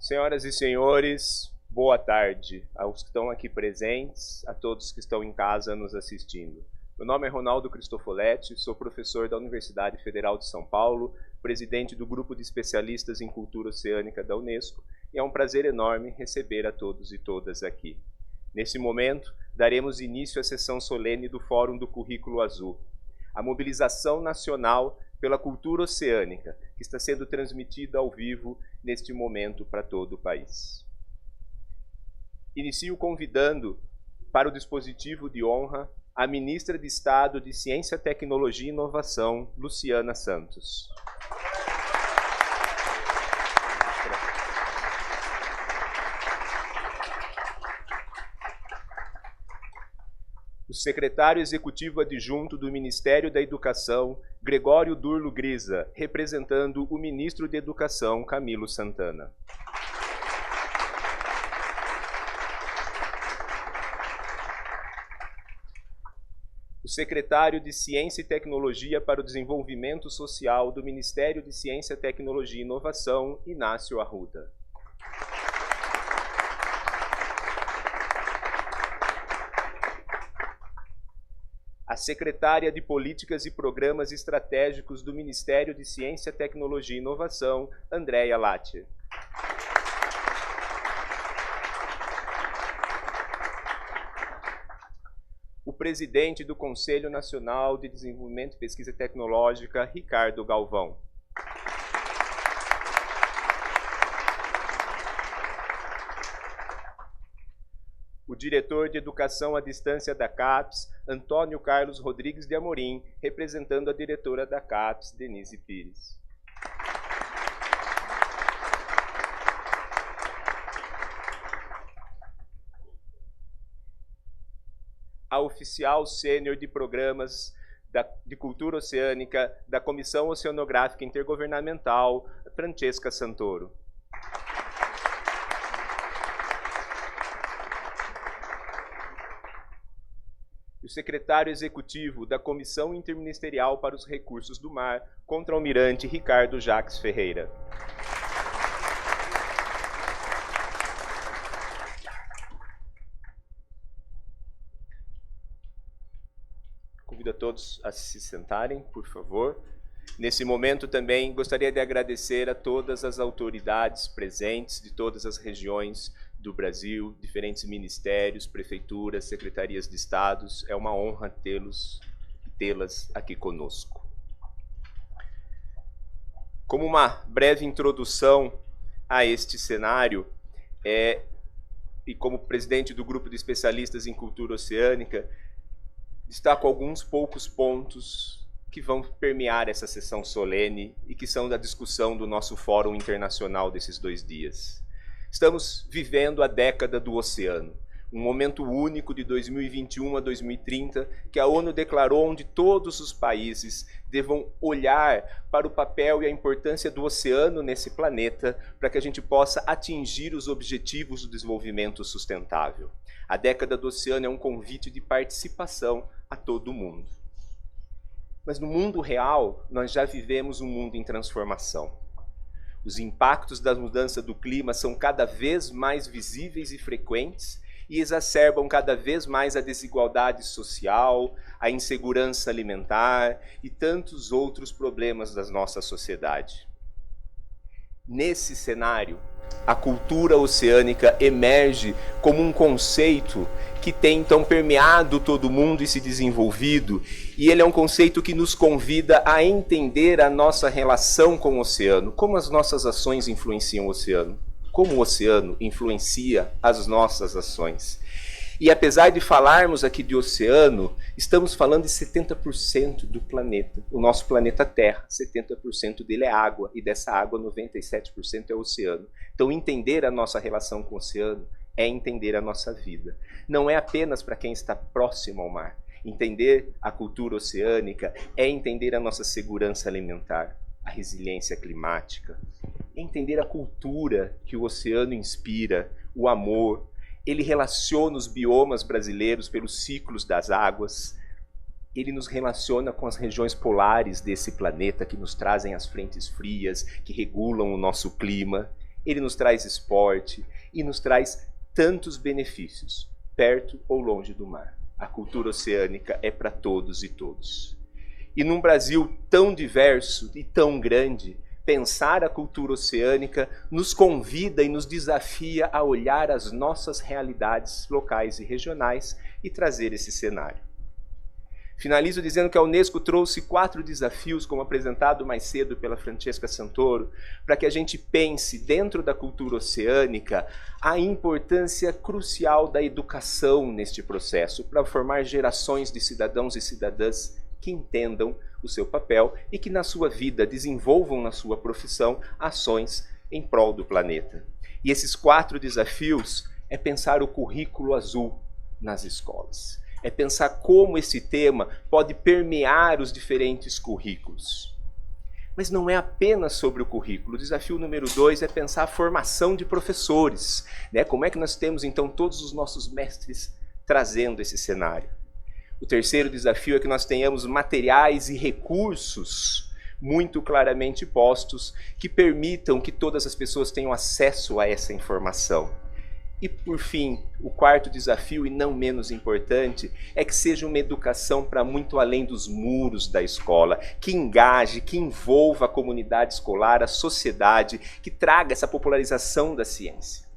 Senhoras e senhores, boa tarde aos que estão aqui presentes, a todos que estão em casa nos assistindo. Meu nome é Ronaldo Cristofoletti, sou professor da Universidade Federal de São Paulo, presidente do Grupo de Especialistas em Cultura Oceânica da Unesco, e é um prazer enorme receber a todos e todas aqui. Nesse momento, daremos início à sessão solene do Fórum do Currículo Azul, a mobilização nacional pela cultura oceânica, que está sendo transmitida ao vivo neste momento para todo o país. Inicio convidando para o dispositivo de honra a Ministra de Estado de Ciência, Tecnologia e Inovação, Luciana Santos. O secretário executivo adjunto do Ministério da Educação, Gregório Durlo Grisa, representando o ministro de Educação, Camilo Santana. O secretário de Ciência e Tecnologia para o Desenvolvimento Social do Ministério de Ciência, Tecnologia e Inovação, Inácio Arruda. A secretária de Políticas e Programas Estratégicos do Ministério de Ciência, Tecnologia e Inovação, Andréia Latti. O presidente do Conselho Nacional de Desenvolvimento e Pesquisa Tecnológica, Ricardo Galvão. O diretor de Educação à Distância da CAPES, Antônio Carlos Rodrigues de Amorim, representando a diretora da CAPES, Denise Pires. A oficial sênior de programas de cultura oceânica da Comissão Oceanográfica Intergovernamental, Francesca Santoro. O secretário executivo da Comissão Interministerial para os Recursos do Mar, Contra-Almirante Ricardo Jacques Ferreira. Convido a todos a se sentarem, por favor. Nesse momento também gostaria de agradecer a todas as autoridades presentes de todas as regiões do Brasil, diferentes ministérios, prefeituras, secretarias de estados. É uma honra tê-las aqui conosco. Como uma breve introdução a este cenário, e como presidente do Grupo de Especialistas em Cultura Oceânica, destaco alguns poucos pontos que vão permear essa sessão solene e que são da discussão do nosso Fórum Internacional desses 2 dias. Estamos vivendo a década do oceano, um momento único de 2021 a 2030, que a ONU declarou onde todos os países devam olhar para o papel e a importância do oceano nesse planeta para que a gente possa atingir os objetivos do desenvolvimento sustentável. A década do oceano é um convite de participação a todo mundo. Mas no mundo real, nós já vivemos um mundo em transformação. Os impactos da mudança do clima são cada vez mais visíveis e frequentes e exacerbam cada vez mais a desigualdade social, a insegurança alimentar e tantos outros problemas da nossa sociedade. Nesse cenário, a cultura oceânica emerge como um conceito que tem então permeado todo o mundo e se desenvolvido, e ele é um conceito que nos convida a entender a nossa relação com o oceano, como as nossas ações influenciam o oceano, como o oceano influencia as nossas ações. E apesar de falarmos aqui de oceano, estamos falando de 70% do planeta, o nosso planeta Terra, 70% dele é água, e dessa água 97% é oceano. Então entender a nossa relação com o oceano é entender a nossa vida. Não é apenas para quem está próximo ao mar. Entender a cultura oceânica é entender a nossa segurança alimentar, a resiliência climática, é entender a cultura que o oceano inspira, o amor. Ele relaciona os biomas brasileiros pelos ciclos das águas. Ele nos relaciona com as regiões polares desse planeta que nos trazem as frentes frias, que regulam o nosso clima. ele nos traz esporte e nos traz tantos benefícios, perto ou longe do mar. A cultura oceânica é para todos e todos. E num Brasil tão diverso e tão grande, pensar a cultura oceânica nos convida e nos desafia a olhar as nossas realidades locais e regionais e trazer esse cenário. Finalizo dizendo que a Unesco trouxe 4 desafios, como apresentado mais cedo pela Francesca Santoro, para que a gente pense, dentro da cultura oceânica, a importância crucial da educação neste processo, para formar gerações de cidadãos e cidadãs que entendam o seu papel e que na sua vida desenvolvam na sua profissão ações em prol do planeta. E esses 4 desafios é pensar o currículo azul nas escolas. É pensar como esse tema pode permear os diferentes currículos. Mas não é apenas sobre o currículo. O desafio número 2 é pensar a formação de professores, né? Como é que nós temos, então, todos os nossos mestres trazendo esse cenário? O terceiro desafio é que nós tenhamos materiais e recursos muito claramente postos que permitam que todas as pessoas tenham acesso a essa informação. E, por fim, o quarto desafio, e não menos importante, é que seja uma educação para muito além dos muros da escola, que engaje, que envolva a comunidade escolar, a sociedade, que traga essa popularização da ciência.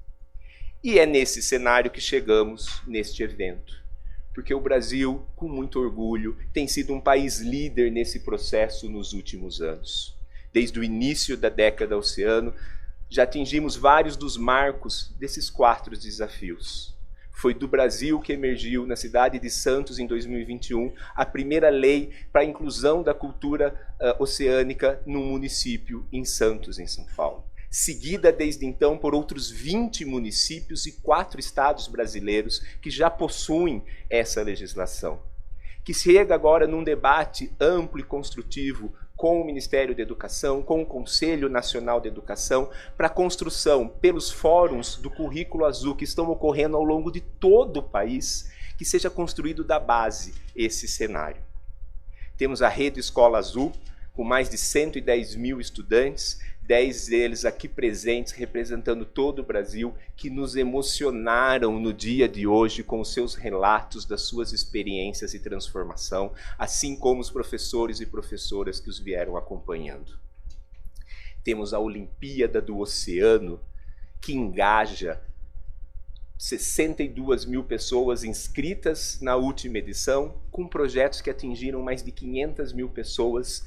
E é nesse cenário que chegamos neste evento, porque o Brasil, com muito orgulho, tem sido um país líder nesse processo nos últimos anos. Desde o início da década oceano, já atingimos vários dos marcos desses 4 desafios. Foi do Brasil que emergiu, na cidade de Santos, em 2021, a primeira lei para a inclusão da cultura oceânica no município em Santos, em São Paulo. Seguida desde então por outros 20 municípios e 4 estados brasileiros que já possuem essa legislação. Que chega agora num debate amplo e construtivo com o Ministério da Educação, com o Conselho Nacional de Educação, para a construção, pelos fóruns do currículo azul que estão ocorrendo ao longo de todo o país, que seja construído da base esse cenário. Temos a Rede Escola Azul, com mais de 110 mil estudantes, 10 deles aqui presentes, representando todo o Brasil, que nos emocionaram no dia de hoje com os seus relatos das suas experiências e transformação, assim como os professores e professoras que os vieram acompanhando. Temos a Olimpíada do Oceano, que engaja 62 mil pessoas inscritas na última edição, com projetos que atingiram mais de 500 mil pessoas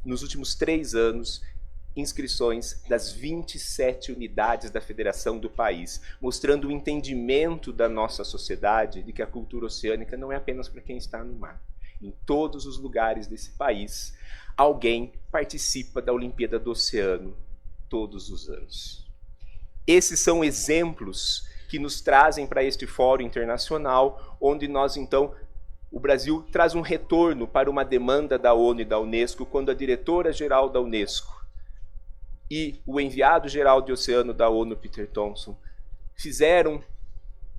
nos últimos 3 anos, inscrições das 27 unidades da federação do país, mostrando o entendimento da nossa sociedade de que a cultura oceânica não é apenas para quem está no mar. Em todos os lugares desse país, alguém participa da Olimpíada do Oceano todos os anos. Esses são exemplos que nos trazem para este fórum internacional, onde nós, então, o Brasil traz um retorno para uma demanda da ONU e da Unesco, quando a diretora-geral da Unesco e o enviado-geral de Oceano da ONU, Peter Thompson, fizeram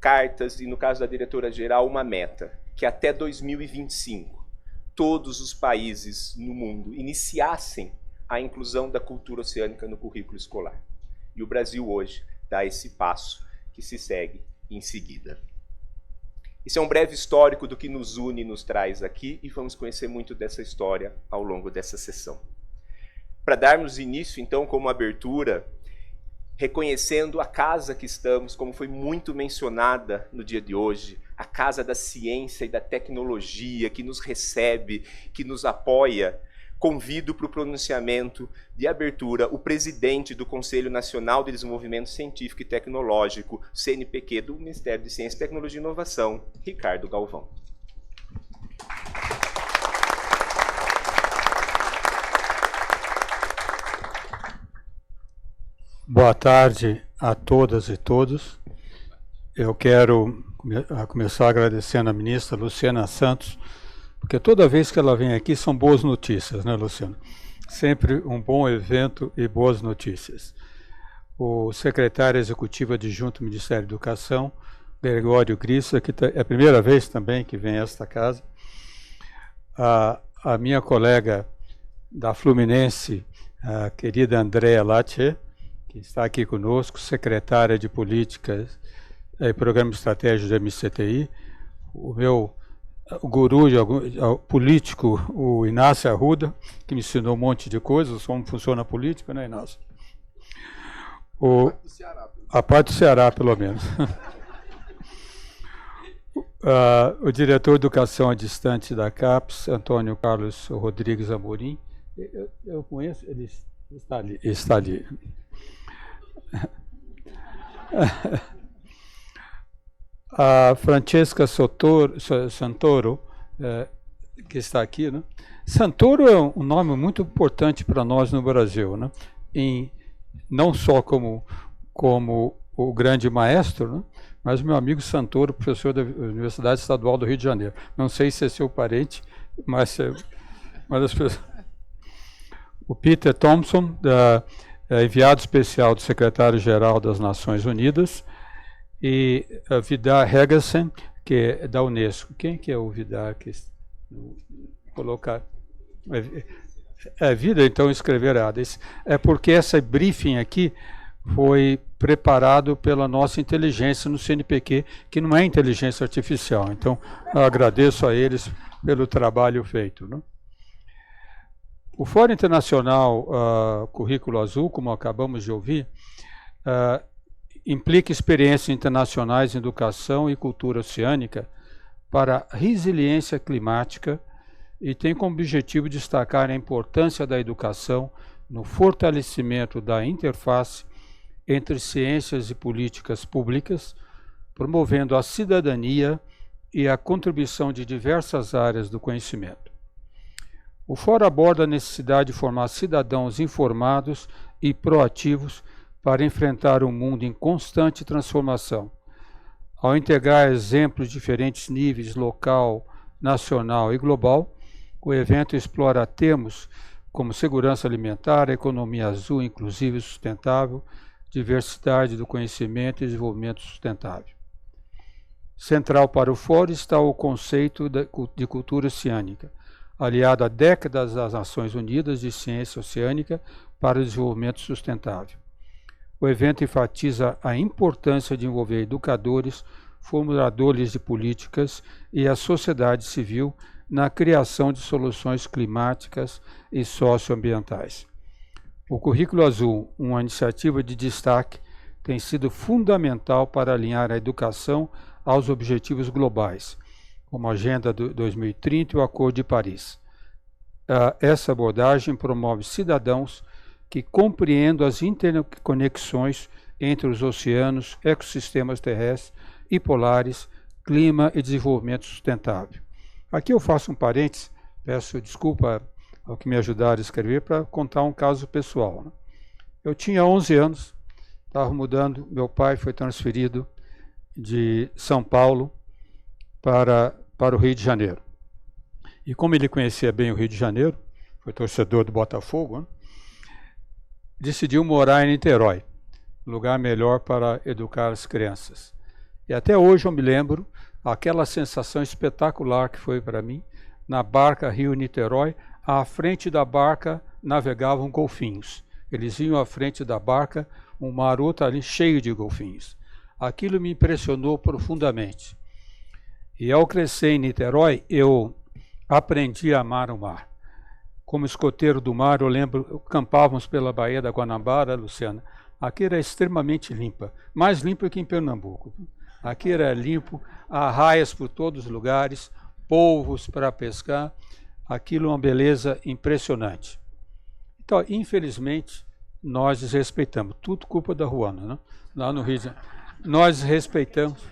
cartas, e no caso da diretora-geral, uma meta, que até 2025, todos os países no mundo iniciassem a inclusão da cultura oceânica no currículo escolar. E o Brasil hoje dá esse passo que se segue em seguida. Esse é um breve histórico do que nos une e nos traz aqui, e vamos conhecer muito dessa história ao longo dessa sessão. Para darmos início, então, como abertura, reconhecendo a casa que estamos, como foi muito mencionada no dia de hoje, a casa da ciência e da tecnologia, que nos recebe, que nos apoia, convido para o pronunciamento de abertura o presidente do Conselho Nacional de Desenvolvimento Científico e Tecnológico, CNPq, do Ministério de Ciência, Tecnologia e Inovação, Ricardo Galvão. Boa tarde a todas e todos. Eu quero começar agradecendo a ministra Luciana Santos, porque toda vez que ela vem aqui são boas notícias, né, Luciana? Sempre um bom evento e boas notícias. O secretário executivo adjunto do Ministério da Educação, Gregório Grissa, que é a primeira vez também que vem a esta casa. A minha colega da Fluminense, a querida Andréa Lattier, que está aqui conosco, secretária de Políticas e Programa Estratégico do MCTI, o meu guru político, o Inácio Arruda, que me ensinou um monte de coisas, como funciona a política, né, Inácio? A parte do Ceará, pelo menos. O diretor de Educação à Distância da CAPES, Antônio Carlos Rodrigues Amorim, eu conheço, ele está ali. A Francesca Santoro, que está aqui, né? Santoro é um nome muito importante para nós no Brasil, né? Não só como o grande maestro, né? Mas meu amigo Santoro, professor da Universidade Estadual do Rio de Janeiro. Não sei se é seu parente, mas as pessoas... O Peter Thompson, enviado especial do secretário-geral das Nações Unidas, e Vidar Helgesen, que é da Unesco. Quem que é o Vidar? Colocar... Vida, então, escrever errado. É porque esse briefing aqui foi preparado pela nossa inteligência no CNPq, que não é inteligência artificial. Então, eu agradeço a eles pelo trabalho feito, né? O Fórum Internacional Currículo Azul, como acabamos de ouvir, implica experiências internacionais em educação e cultura oceânica para resiliência climática e tem como objetivo destacar a importância da educação no fortalecimento da interface entre ciências e políticas públicas, promovendo a cidadania e a contribuição de diversas áreas do conhecimento. O fórum aborda a necessidade de formar cidadãos informados e proativos para enfrentar um mundo em constante transformação. Ao integrar exemplos de diferentes níveis, local, nacional e global, o evento explora temas como segurança alimentar, economia azul, inclusiva e sustentável, diversidade do conhecimento e desenvolvimento sustentável. Central para o fórum está o conceito de cultura oceânica, aliado a décadas das Nações Unidas de Ciência Oceânica para o Desenvolvimento Sustentável. O evento enfatiza a importância de envolver educadores, formuladores de políticas e a sociedade civil na criação de soluções climáticas e socioambientais. O Currículo Azul, uma iniciativa de destaque, tem sido fundamental para alinhar a educação aos objetivos globais, como a Agenda 2030 e o Acordo de Paris. Essa abordagem promove cidadãos que compreendam as interconexões entre os oceanos, ecossistemas terrestres e polares, clima e desenvolvimento sustentável. Aqui eu faço um parênteses, peço desculpa ao que me ajudaram a escrever para contar um caso pessoal, né? Eu tinha 11 anos, estava mudando, meu pai foi transferido de São Paulo para o Rio de Janeiro. E como ele conhecia bem o Rio de Janeiro, foi torcedor do Botafogo, né? Decidiu morar em Niterói, lugar melhor para educar as crianças. E até hoje eu me lembro aquela sensação espetacular que foi para mim, na barca Rio-Niterói, à frente da barca navegavam golfinhos. Eles iam à frente da barca, um maroto ali cheio de golfinhos. Aquilo me impressionou profundamente. E ao crescer em Niterói, eu aprendi a amar o mar. Como escoteiro do mar, eu lembro, campávamos pela Baía da Guanabara, Luciana. Aqui era extremamente limpa, mais limpa que em Pernambuco. Aqui era limpo, arraias por todos os lugares, polvos para pescar. Aquilo é uma beleza impressionante. Então, infelizmente, nós desrespeitamos. Tudo culpa da Ruana, né? Lá no Rio de Janeiro. Nós respeitamos.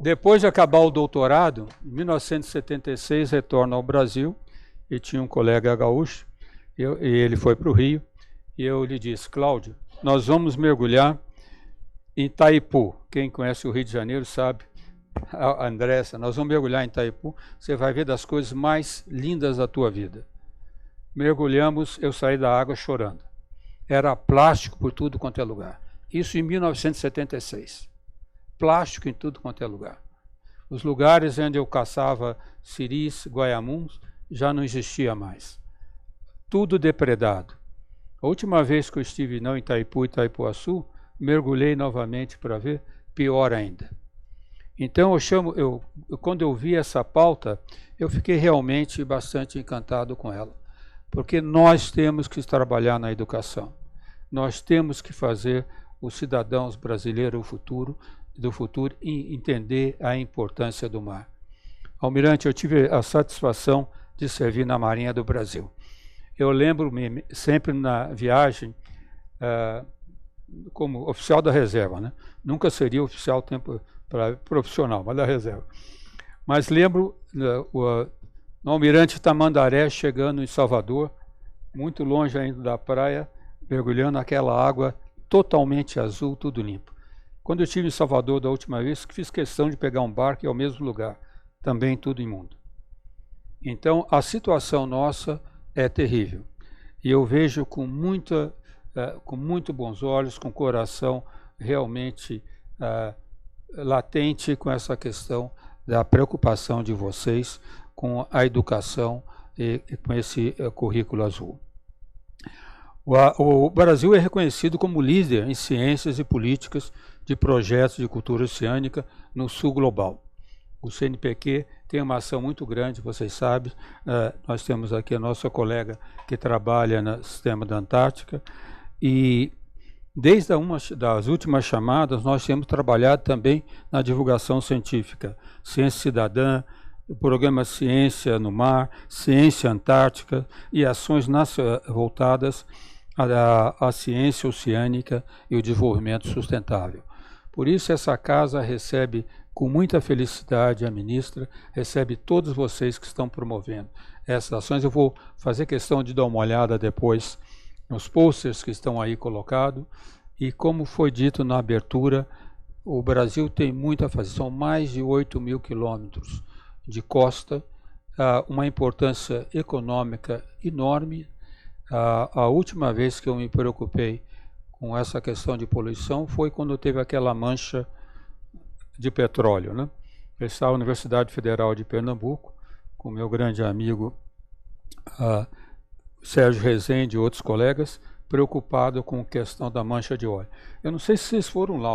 Depois de acabar o doutorado, em 1976, retorno ao Brasil, e tinha um colega gaúcho, e ele foi para o Rio, e eu lhe disse, Cláudio, nós vamos mergulhar em Itaipu. Quem conhece o Rio de Janeiro sabe, a Andressa, nós vamos mergulhar em Itaipu, você vai ver das coisas mais lindas da tua vida. Mergulhamos, eu saí da água chorando. Era plástico por tudo quanto é lugar. Isso em 1976. Plástico em tudo quanto é lugar. Os lugares onde eu caçava siris, guaiamuns, já não existia mais. Tudo depredado. A última vez que eu estive não em Itaipu e Itaipuaçu, mergulhei novamente para ver, pior ainda. Então quando eu vi essa pauta, eu fiquei realmente bastante encantado com ela, porque nós temos que trabalhar na educação, nós temos que fazer os cidadãos brasileiros do futuro entender a importância do mar. Almirante, eu tive a satisfação de servir na Marinha do Brasil. Eu lembro-me sempre na viagem como oficial da reserva, né? Nunca seria oficial profissional, mas da reserva. Mas lembro no Almirante Tamandaré chegando em Salvador, muito longe ainda da praia, mergulhando naquela água totalmente azul, tudo limpo. Quando eu estive em Salvador da última vez, fiz questão de pegar um barco e ao mesmo lugar, também tudo imundo. Então, a situação nossa é terrível. E eu vejo com muito bons olhos, com o coração realmente latente com essa questão da preocupação de vocês com a educação e com esse currículo azul. O Brasil é reconhecido como líder em ciências e políticas de projetos de cultura oceânica no sul global. O CNPq tem uma ação muito grande, vocês sabem. Nós temos aqui a nossa colega que trabalha no sistema da Antártica e desde das últimas chamadas nós temos trabalhado também na divulgação científica, ciência cidadã, o programa Ciência no Mar, Ciência Antártica e ações voltadas à ciência oceânica e o desenvolvimento sustentável. Por isso essa casa recebe com muita felicidade a ministra, recebe todos vocês que estão promovendo essas ações. Eu vou fazer questão de dar uma olhada depois nos posters que estão aí colocados. E como foi dito na abertura, o Brasil tem muito a fazer. São mais de 8.000 quilômetros de costa, uma importância econômica enorme. A última vez que eu me preocupei com essa questão de poluição foi quando teve aquela mancha de petróleo, né? Eu estava na Universidade Federal de Pernambuco, com meu grande amigo Sérgio Rezende e outros colegas, preocupado com a questão da mancha de óleo. Eu não sei se vocês foram lá.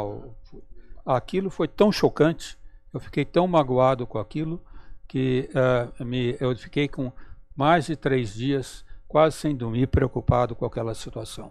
Aquilo foi tão chocante, eu fiquei tão magoado com aquilo, que eu fiquei com mais de 3 dias, quase sem dormir, preocupado com aquela situação.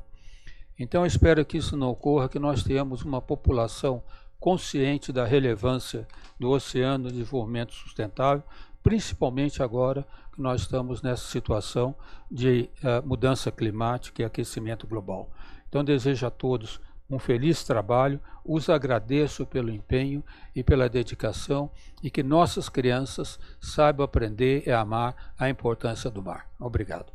Então eu espero que isso não ocorra, que nós tenhamos uma população consciente da relevância do oceano de desenvolvimento sustentável, principalmente agora que nós estamos nessa situação de mudança climática e aquecimento global. Então desejo a todos um feliz trabalho, os agradeço pelo empenho e pela dedicação e que nossas crianças saibam aprender e amar a importância do mar. Obrigado.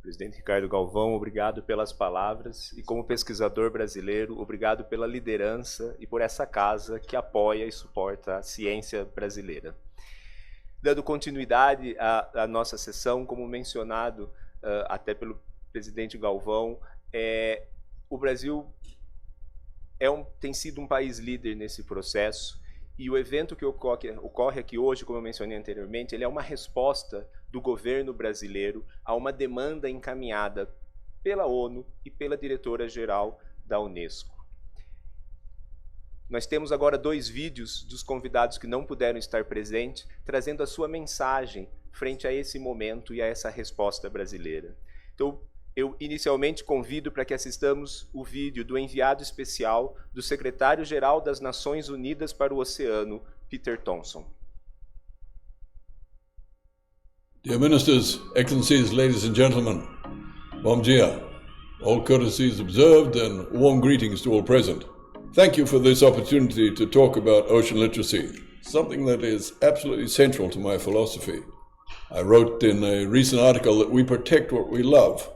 Presidente Ricardo Galvão, obrigado pelas palavras e como pesquisador brasileiro, obrigado pela liderança e por essa casa que apoia e suporta a ciência brasileira. Dando continuidade à nossa sessão, como mencionado até pelo presidente Galvão, o Brasil tem sido um país líder nesse processo e o evento que ocorre aqui hoje, como eu mencionei anteriormente, ele é uma resposta do governo brasileiro a uma demanda encaminhada pela ONU e pela diretora-geral da Unesco. Nós temos agora 2 vídeos dos convidados que não puderam estar presentes, trazendo a sua mensagem frente a esse momento e a essa resposta brasileira. Então, eu inicialmente convido para que assistamos o vídeo do enviado especial do secretário-geral das Nações Unidas para o Oceano, Peter Thomson. Dear Ministers, Excellencies, ladies and gentlemen, bom dia. All courtesies observed and warm greetings to all present. Thank you for this opportunity to talk about ocean literacy, something that is absolutely central to my philosophy. I wrote in a recent article that we protect what we love,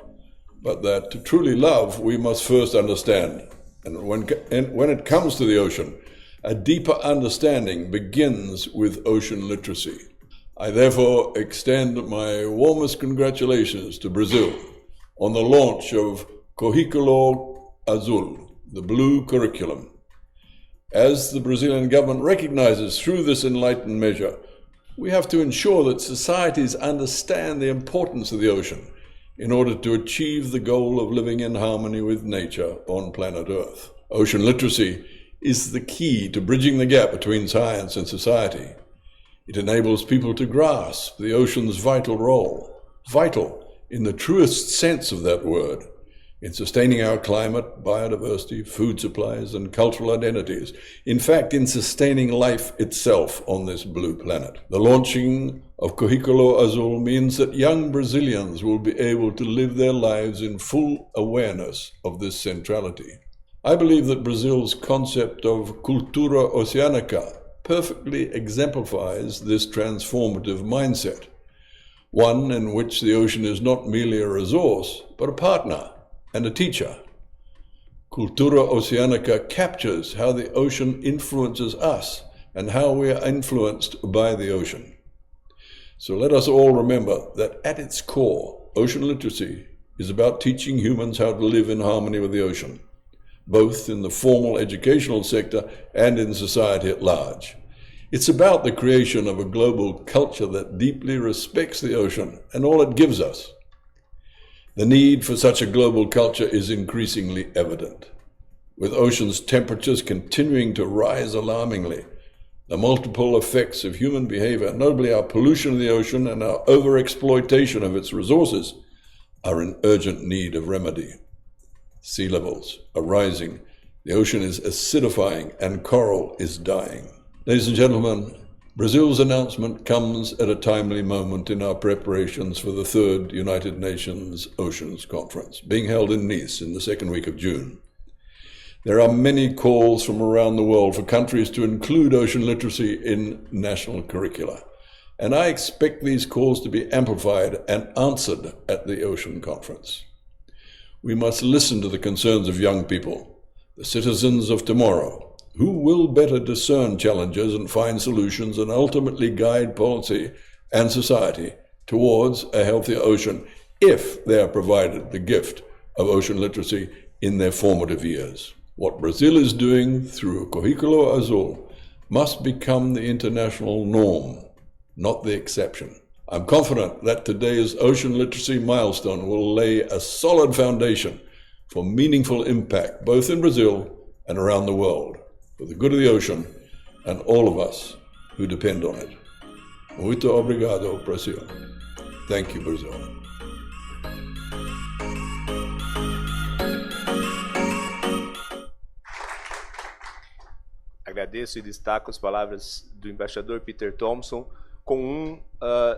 but that to truly love, we must first understand. And when it comes to the ocean, a deeper understanding begins with ocean literacy. I therefore extend my warmest congratulations to Brazil on the launch of Currículo Azul, the blue curriculum. As the Brazilian government recognizes through this enlightened measure We have to ensure that societies understand the importance of the ocean in order to achieve the goal of living in harmony with nature on planet Earth. Ocean literacy is the key to bridging the gap between science and society. It enables people to grasp the ocean's vital role, vital in the truest sense of that word, in sustaining our climate, biodiversity, food supplies, and cultural identities. In fact, in sustaining life itself on this blue planet. The launching of Currículo Azul means that young Brazilians will be able to live their lives in full awareness of this centrality. I believe that Brazil's concept of Cultura Oceanica perfectly exemplifies this transformative mindset, one in which the ocean is not merely a resource, but a partner and a teacher. Cultura Oceanica captures how the ocean influences us and how we are influenced by the ocean. So let us all remember that at its core, ocean literacy is about teaching humans how to live in harmony with the ocean, both in the formal educational sector and in society at large. It's about the creation of a global culture that deeply respects the ocean and all it gives us. The need for such a global culture is increasingly evident. With oceans' temperatures continuing to rise alarmingly, the multiple effects of human behavior, notably our pollution of the ocean and our overexploitation of its resources, are in urgent need of remedy. Sea levels are rising, the ocean is acidifying, and coral is dying. Ladies and gentlemen, Brazil's announcement comes at a timely moment in our preparations for the third United Nations Oceans Conference, being held in Nice in the second week of June. There are many calls from around the world for countries to include ocean literacy in national curricula, and I expect these calls to be amplified and answered at the Ocean Conference. We must listen to the concerns of young people, the citizens of tomorrow, who will better discern challenges and find solutions and ultimately guide policy and society towards a healthier ocean if they are provided the gift of ocean literacy in their formative years. What Brazil is doing through Currículo Azul must become the international norm, not the exception. I'm confident that today's ocean literacy milestone will lay a solid foundation for meaningful impact both in Brazil and around the world, for the good of the ocean and all of us who depend on it. Muito obrigado, Brasil. Thank you, Brazil. Agradeço e destaco as palavras do embaixador Peter Thompson com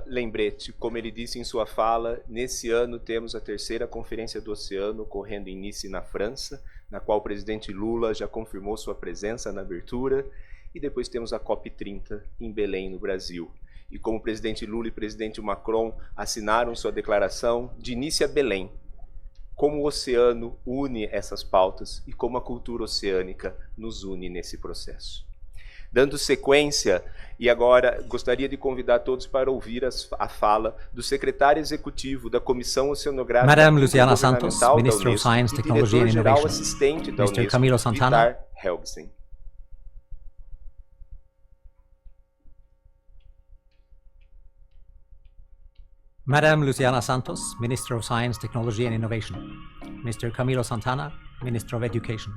lembrete. Como ele disse em sua fala, nesse ano temos a terceira Conferência do Oceano ocorrendo em Nice, na França, na qual o presidente Lula já confirmou sua presença na abertura, e depois temos a COP30 em Belém, no Brasil. E como o presidente Lula e o presidente Macron assinaram sua declaração de Nice a Belém, como o oceano une essas pautas e como a cultura oceânica nos une nesse processo. Dando sequência, e agora gostaria de convidar todos para ouvir a fala do secretário executivo da Comissão Oceanográfica Madame Luciana Santos, Minister of Science, Technology and Innovation, assistente da Mr. Unesco, Camilo Santana, Vitar Helgsen. Madame Luciana Santos, Minister of Science, Technology and Innovation, Mr. Camilo Santana, Minister of Education,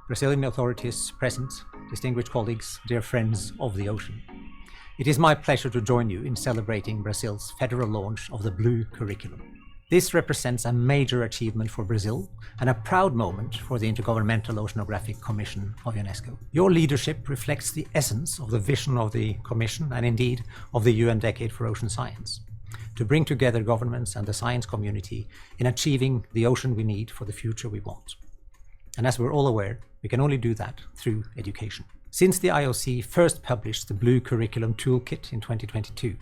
Brazilian authorities present, distinguished colleagues, dear friends of the ocean. It is my pleasure to join you in celebrating Brazil's federal launch of the Blue Curriculum. This represents a major achievement for Brazil and a proud moment for the Intergovernmental Oceanographic Commission of UNESCO. Your leadership reflects the essence of the vision of the Commission and indeed of the UN Decade for Ocean Science, to bring together governments and the science community in achieving the ocean we need for the future we want. And as we're all aware, we can only do that through education. Since the IOC first published the Blue Curriculum Toolkit in 2022,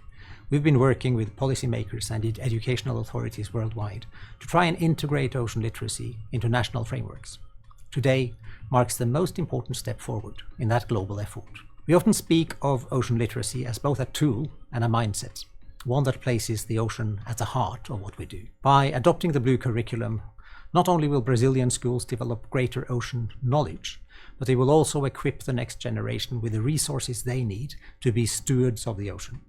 we've been working with policymakers and educational authorities worldwide to try and integrate ocean literacy into national frameworks. Today marks the most important step forward in that global effort. We often speak of ocean literacy as both a tool and a mindset, one that places the ocean at the heart of what we do. By adopting the Blue Curriculum, not only will Brazilian schools develop greater ocean knowledge, but they will also equip the next generation with the resources they need to be stewards of the ocean.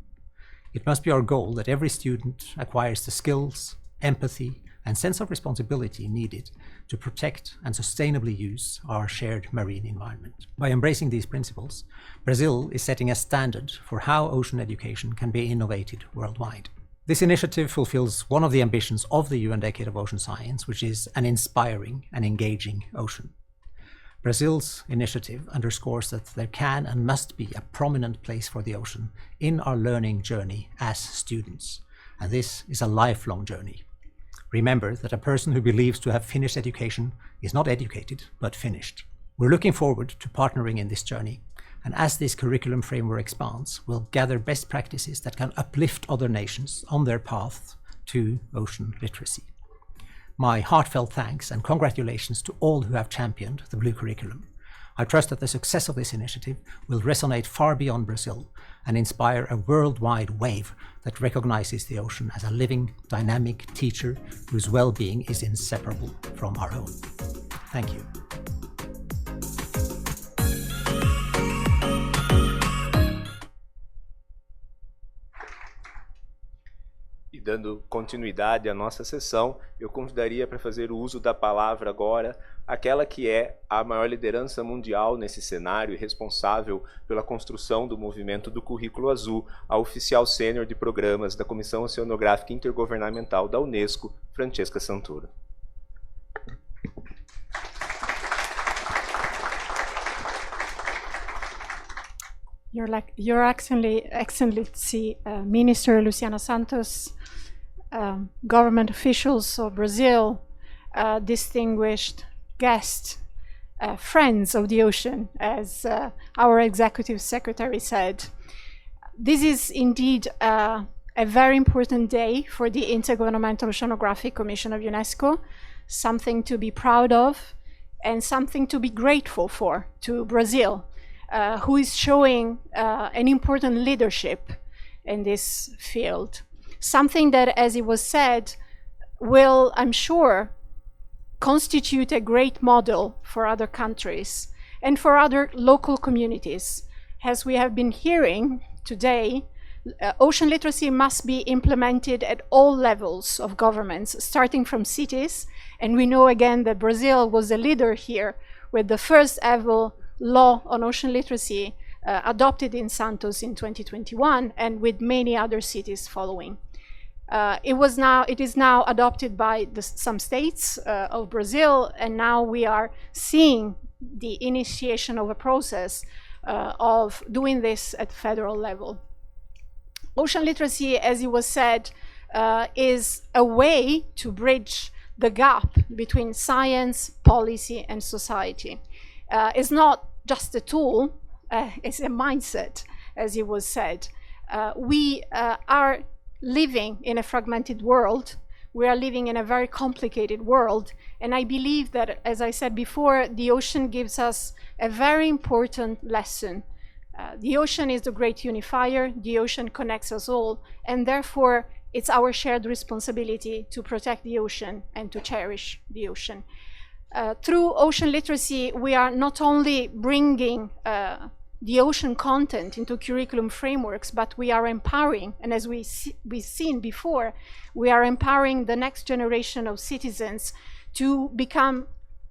It must be our goal that every student acquires the skills, empathy, and sense of responsibility needed to protect and sustainably use our shared marine environment. By embracing these principles, Brazil is setting a standard for how ocean education can be innovated worldwide. This initiative fulfills one of the ambitions of the UN Decade of Ocean Science, which is an inspiring and engaging ocean. Brazil's initiative underscores that there can and must be a prominent place for the ocean in our learning journey as students, and this is a lifelong journey. Remember that a person who believes to have finished education is not educated, but finished. We're looking forward to partnering in this journey, and as this curriculum framework expands, we'll gather best practices that can uplift other nations on their path to ocean literacy. My heartfelt thanks and congratulations to all who have championed the Blue Curriculum. I trust that the success of this initiative will resonate far beyond Brazil and inspire a worldwide wave that recognizes the ocean as a living, dynamic teacher whose well-being is inseparable from our own. Thank you. E dando continuidade à nossa sessão, eu convidaria para fazer o uso da palavra agora aquela que é a maior liderança mundial nesse cenário e responsável pela construção do movimento do Currículo Azul, a oficial sênior de programas da Comissão Oceanográfica Intergovernamental da Unesco, Francesca Santoro. Your Excellency, Minister Luciana Santos, government officials of Brazil, distinguished guests, friends of the ocean, as our Executive Secretary said. This is indeed a very important day for the Intergovernmental Oceanographic Commission of UNESCO, something to be proud of and something to be grateful for to Brazil, who is showing an important leadership in this field. Something that, as it was said, will, I'm sure, constitute a great model for other countries and for other local communities. As we have been hearing today, ocean literacy must be implemented at all levels of governments, starting from cities. And we know again that Brazil was a leader here with the first ever law on ocean literacy adopted in Santos in 2021, and with many other cities following. It is now adopted by some states of Brazil, and now we are seeing the initiation of a process of doing this at federal level. Ocean literacy, as it was said, is a way to bridge the gap between science, policy, and society. It's not just a tool, it's a mindset, as it was said. We are living in a fragmented world. We are living in a very complicated world. And I believe that, as I said before, the ocean gives us a very important lesson. The ocean is the great unifier. The ocean connects us all. And therefore, it's our shared responsibility to protect the ocean and to cherish the ocean. Through ocean literacy, we are not only bringing the ocean content into curriculum frameworks, but we are empowering, and as we've seen before, we are empowering the next generation of citizens to become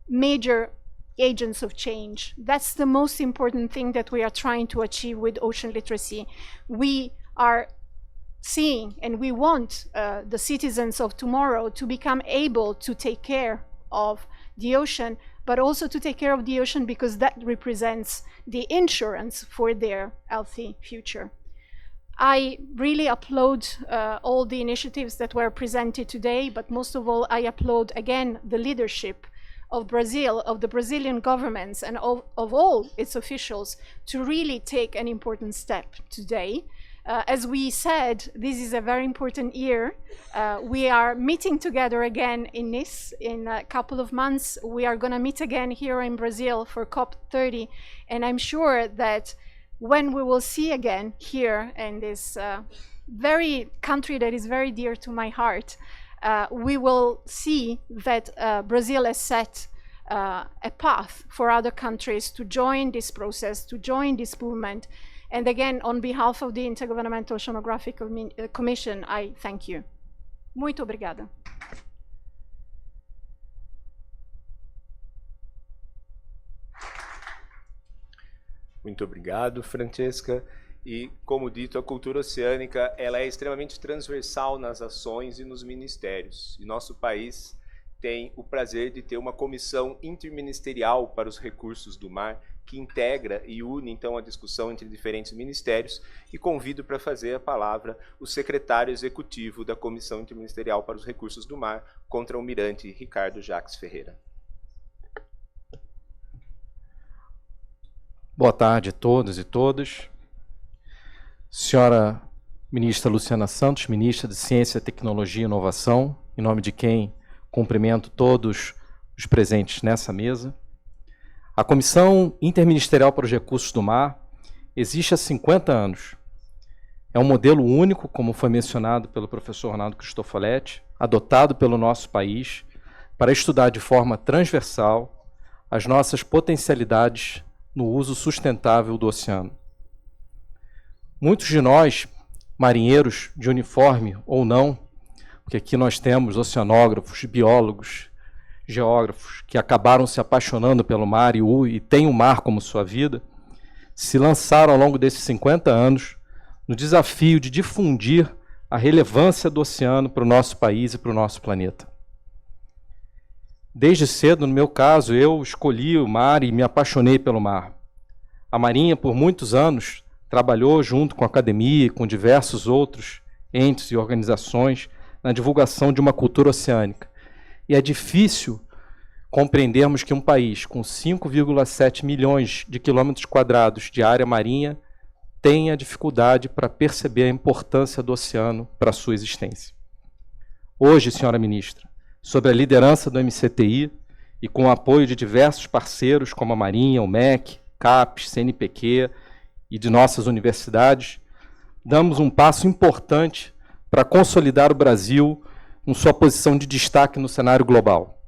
major agents of change. That's the most important thing that we are trying to achieve with ocean literacy. We are seeing, and we want the citizens of tomorrow to become able to take care of the ocean, but also to take care of the ocean because that represents the insurance for their healthy future. I really applaud all the initiatives that were presented today, but most of all, I applaud again the leadership of Brazil, of the Brazilian governments, and of all its officials to really take an important step today. As we said, this is a very important year. We are meeting together again in Nice in a couple of months. We are going to meet again here in Brazil for COP30. And I'm sure that when we will see again here in this very country that is very dear to my heart, we will see that Brazil has set a path for other countries to join this process, to join this movement. And again, on behalf of the Intergovernmental Oceanographic Commission, I thank you. Muito obrigada. Muito obrigado, Francesca. E, como dito, a cultura oceânica ela é extremamente transversal nas ações e nos ministérios. E nosso país tem o prazer de ter uma comissão interministerial para os recursos do mar, que integra e une, então, a discussão entre diferentes ministérios. E convido para fazer a palavra o secretário executivo da Comissão Interministerial para os Recursos do Mar, Contra-Almirante Ricardo Jacques Ferreira. Boa tarde a todos e todas. Senhora Ministra Luciana Santos, Ministra de Ciência, Tecnologia e Inovação, em nome de quem cumprimento todos os presentes nessa mesa. A Comissão Interministerial para os Recursos do Mar existe há 50 anos. É um modelo único, como foi mencionado pelo professor Ronaldo Cristofoletti, adotado pelo nosso país para estudar de forma transversal as nossas potencialidades no uso sustentável do oceano. Muitos de nós, marinheiros de uniforme ou não, porque aqui nós temos oceanógrafos, biólogos, geógrafos que acabaram se apaixonando pelo mar e têm o mar como sua vida, se lançaram ao longo desses 50 anos no desafio de difundir a relevância do oceano para o nosso país e para o nosso planeta. Desde cedo, no meu caso, eu escolhi o mar e me apaixonei pelo mar. A Marinha, por muitos anos, trabalhou junto com a academia e com diversos outros entes e organizações na divulgação de uma cultura oceânica. E é difícil compreendermos que um país com 5,7 milhões de quilômetros quadrados de área marinha tenha dificuldade para perceber a importância do oceano para a sua existência. Hoje, senhora ministra, sob a liderança do MCTI e com o apoio de diversos parceiros como a Marinha, o MEC, CAPES, CNPq e de nossas universidades, damos um passo importante para consolidar o Brasil em sua posição de destaque no cenário global.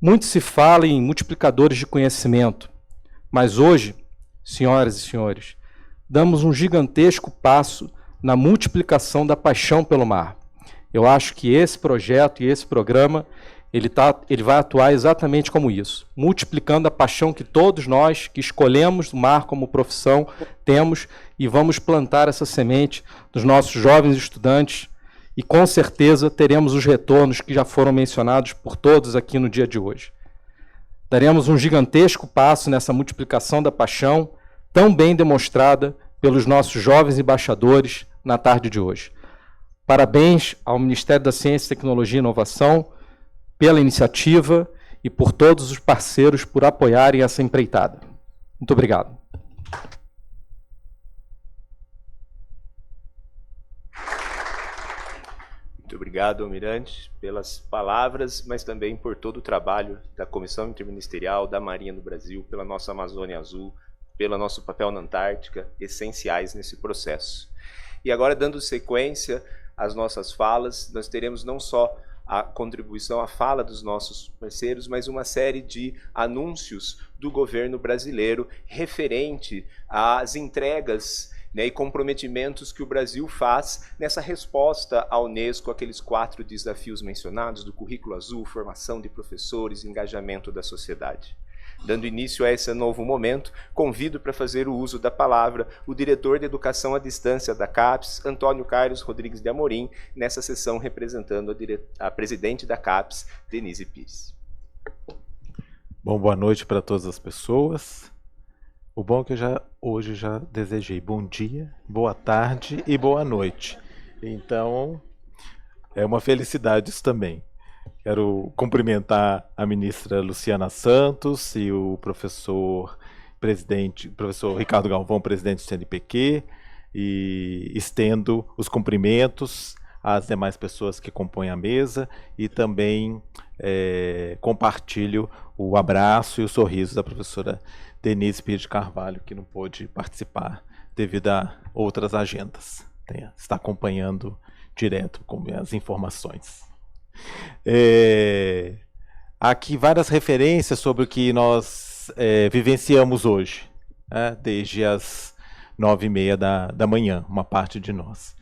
Muito se fala em multiplicadores de conhecimento, mas hoje, senhoras e senhores, damos um gigantesco passo na multiplicação da paixão pelo mar. Eu acho que esse projeto e esse programa, ele vai atuar exatamente como isso, multiplicando a paixão que todos nós que escolhemos o mar como profissão temos e vamos plantar essa semente nos nossos jovens estudantes e com certeza teremos os retornos que já foram mencionados por todos aqui no dia de hoje. Daremos um gigantesco passo nessa multiplicação da paixão, tão bem demonstrada pelos nossos jovens embaixadores na tarde de hoje. Parabéns ao Ministério da Ciência, Tecnologia e Inovação pela iniciativa e por todos os parceiros por apoiarem essa empreitada. Muito obrigado. Muito obrigado, Almirante, pelas palavras, mas também por todo o trabalho da Comissão Interministerial, da Marinha do Brasil, pela nossa Amazônia Azul, pelo nosso papel na Antártica, essenciais nesse processo. E agora, dando sequência às nossas falas, nós teremos não só a contribuição, a fala dos nossos parceiros, mas uma série de anúncios do governo brasileiro referente às entregas, né, e comprometimentos que o Brasil faz nessa resposta à Unesco, aqueles 4 desafios mencionados do currículo azul, formação de professores, engajamento da sociedade. Dando início a esse novo momento, convido para fazer o uso da palavra o diretor de Educação à Distância da CAPES, Antônio Carlos Rodrigues de Amorim, nessa sessão representando a presidente da CAPES, Denise Pires. Bom, boa noite para todas as pessoas. O bom é que hoje já desejei bom dia, boa tarde e boa noite. Então, é uma felicidade isso também. Quero cumprimentar a ministra Luciana Santos e o professor Ricardo Galvão, presidente do CNPq, e estendo os cumprimentos às demais pessoas que compõem a mesa e também compartilho o abraço e o sorriso da professora Denise Pires de Carvalho, que não pôde participar devido a outras agendas. Está acompanhando direto com as informações. há aqui várias referências sobre o que nós vivenciamos hoje, desde as 9h30 da manhã, uma parte de nós.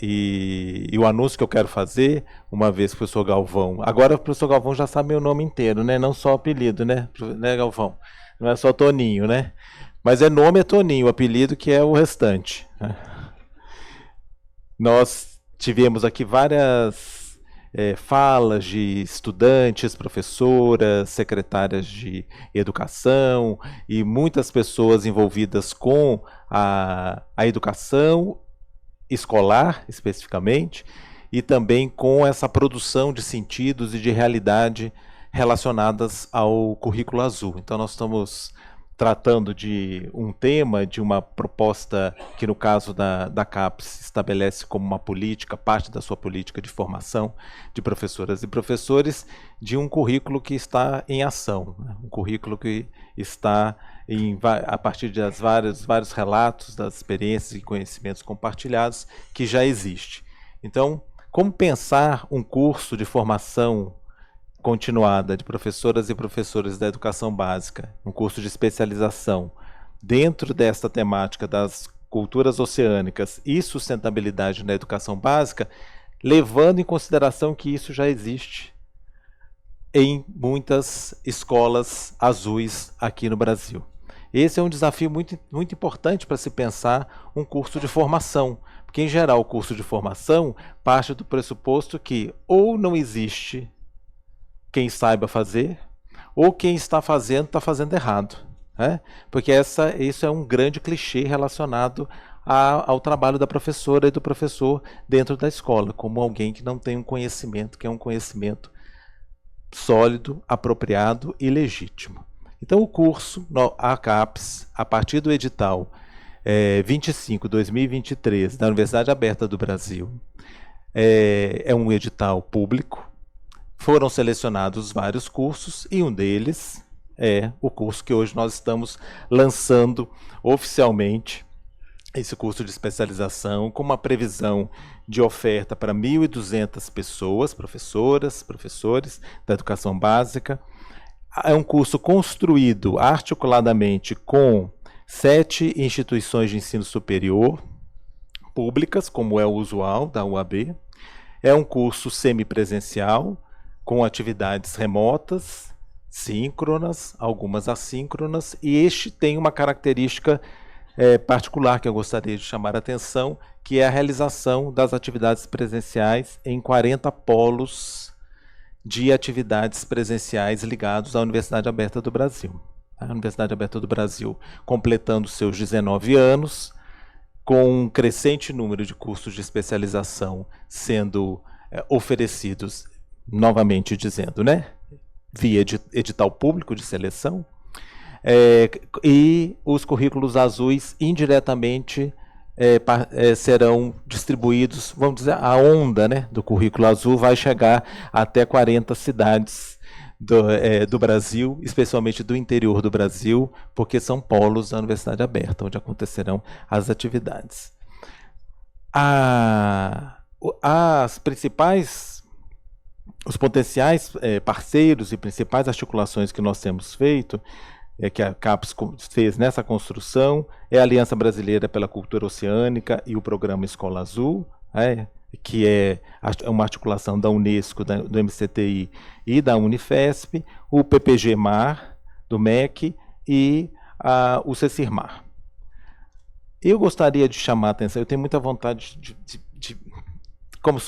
E o anúncio que eu quero fazer, uma vez que o professor Galvão... Agora o professor Galvão já sabe meu nome inteiro, né? Não só o apelido, né, Galvão? Não é só Toninho, né? Mas nome é Toninho, o apelido que é o restante. Nós tivemos aqui várias falas de estudantes, professoras, secretárias de educação e muitas pessoas envolvidas com a educação escolar, especificamente, e também com essa produção de sentidos e de realidade relacionadas ao currículo azul. Então nós estamos tratando de um tema, de uma proposta que no caso da CAPES estabelece como uma política, parte da sua política de formação de professoras e professores, de um currículo que está em ação, né? Um currículo que está a partir de vários relatos, das experiências e conhecimentos compartilhados que já existe. Então, como pensar um curso de formação continuada de professoras e professores da educação básica, um curso de especialização, dentro desta temática das culturas oceânicas e sustentabilidade na educação básica, levando em consideração que isso já existe em muitas escolas azuis aqui no Brasil. Esse é um desafio muito, muito importante para se pensar um curso de formação, porque em geral o curso de formação parte do pressuposto que ou não existe quem saiba fazer, ou quem está fazendo errado. Né? Porque isso é um grande clichê relacionado ao trabalho da professora e do professor dentro da escola, como alguém que não tem um conhecimento, que é um conhecimento sólido, apropriado e legítimo. Então o curso, a CAPES, a partir do edital 25/2023 da Universidade Aberta do Brasil, é um edital público. Foram selecionados vários cursos e um deles é o curso que hoje nós estamos lançando oficialmente, esse curso de especialização, com uma previsão de oferta para 1.200 pessoas, professoras, professores da educação básica. É um curso construído articuladamente com 7 instituições de ensino superior públicas, como é o usual da UAB. É um curso semipresencial, com atividades remotas, síncronas, algumas assíncronas, e este tem uma característica particular que eu gostaria de chamar a atenção, que é a realização das atividades presenciais em 40 polos de atividades presenciais ligados à Universidade Aberta do Brasil. A Universidade Aberta do Brasil completando seus 19 anos, com um crescente número de cursos de especialização sendo oferecidos, novamente dizendo, né, via edital público de seleção, e os currículos azuis indiretamente serão distribuídos, vamos dizer, a onda, né, do currículo azul vai chegar até 40 cidades do Brasil, especialmente do interior do Brasil, porque são polos da Universidade Aberta, onde acontecerão as atividades. Os potenciais parceiros e principais articulações que nós temos feito, que a CAPES fez nessa construção, é a Aliança Brasileira pela Cultura Oceânica e o Programa Escola Azul, que é uma articulação da Unesco, do MCTI e da Unifesp, o PPG-MAR, do MEC, e o CECIR-MAR. Eu gostaria de chamar a atenção, eu tenho muita vontade como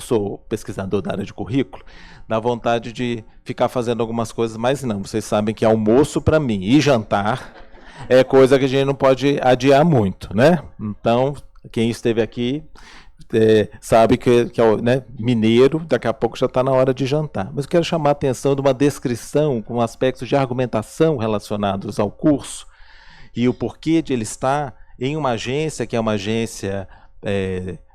sou pesquisador da área de currículo, dá vontade de ficar fazendo algumas coisas, mas não, vocês sabem que almoço para mim e jantar é coisa que a gente não pode adiar muito, né? Então, quem esteve aqui sabe que né, mineiro, daqui a pouco já está na hora de jantar. Mas eu quero chamar a atenção de uma descrição com aspectos de argumentação relacionados ao curso e o porquê de ele estar em uma agência, que é uma agência,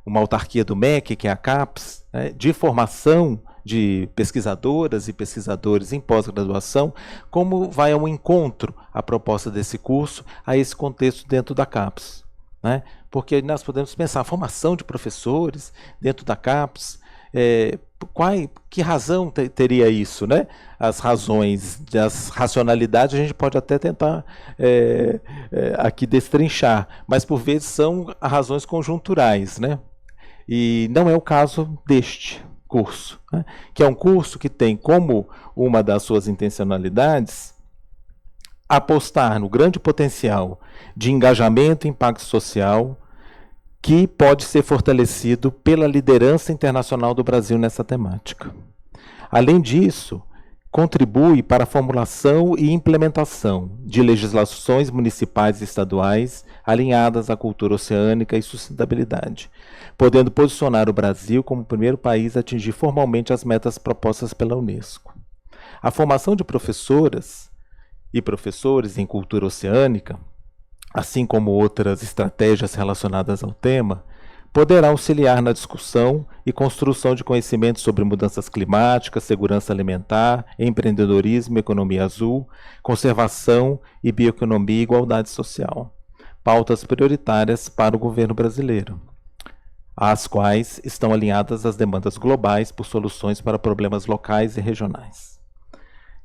uma autarquia do MEC, que é a CAPES, de formação de pesquisadoras e pesquisadores em pós-graduação, como vai ao encontro a proposta desse curso a esse contexto dentro da CAPES. Né? Porque nós podemos pensar a formação de professores dentro da CAPES, Que razão teria isso, né? As razões, as racionalidades a gente pode até tentar aqui destrinchar, mas por vezes são razões conjunturais, né? E não é o caso deste curso, né? Que é um curso que tem como uma das suas intencionalidades apostar no grande potencial de engajamento e impacto social que pode ser fortalecido pela liderança internacional do Brasil nessa temática. Além disso, contribui para a formulação e implementação de legislações municipais e estaduais alinhadas à cultura oceânica e sustentabilidade, podendo posicionar o Brasil como o primeiro país a atingir formalmente as metas propostas pela Unesco. A formação de professoras e professores em cultura oceânica, assim como outras estratégias relacionadas ao tema, poderá auxiliar na discussão e construção de conhecimentos sobre mudanças climáticas, segurança alimentar, empreendedorismo, economia azul, conservação e bioeconomia e igualdade social, pautas prioritárias para o governo brasileiro, às quais estão alinhadas as demandas globais por soluções para problemas locais e regionais.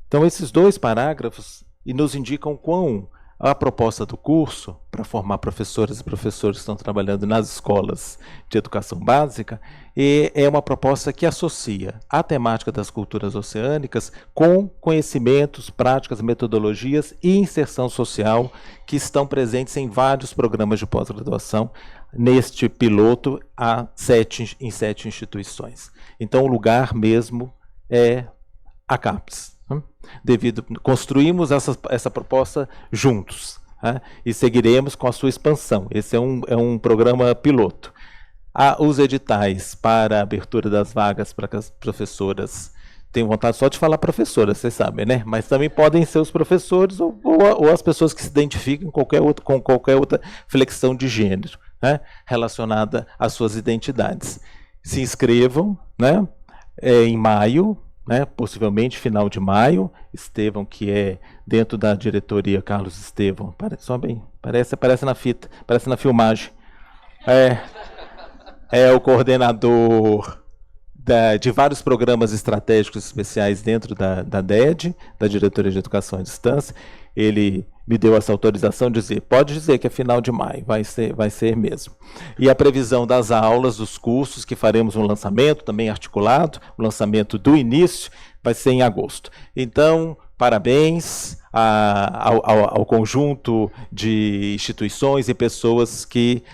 Então, esses 2 parágrafos nos indicam quão a proposta do curso, para formar professoras e professores que estão trabalhando nas escolas de educação básica, é uma proposta que associa a temática das culturas oceânicas com conhecimentos, práticas, metodologias e inserção social que estão presentes em vários programas de pós-graduação, neste piloto em 7 instituições. Então, o lugar mesmo é a CAPES. Construímos essa proposta juntos, né? E seguiremos com a sua expansão. Esse é um programa piloto. Os editais para a abertura das vagas para que as professoras tenham vontade só de falar professoras, vocês sabem, né? Mas também podem ser os professores ou as pessoas que se identificam com qualquer outra flexão de gênero, né? Relacionada às suas identidades. Se inscrevam, né? Em maio, né, possivelmente final de maio. Estevão, que é dentro da diretoria, Carlos Estevão, parece na fita, parece na filmagem, é o coordenador de vários programas estratégicos especiais dentro da DED, da Diretoria de Educação à Distância. Ele me deu essa autorização de dizer, pode dizer que é final de maio, vai ser mesmo. E a previsão das aulas, dos cursos, que faremos um lançamento também articulado, o lançamento do início, vai ser em agosto. Então, parabéns ao conjunto de instituições e pessoas que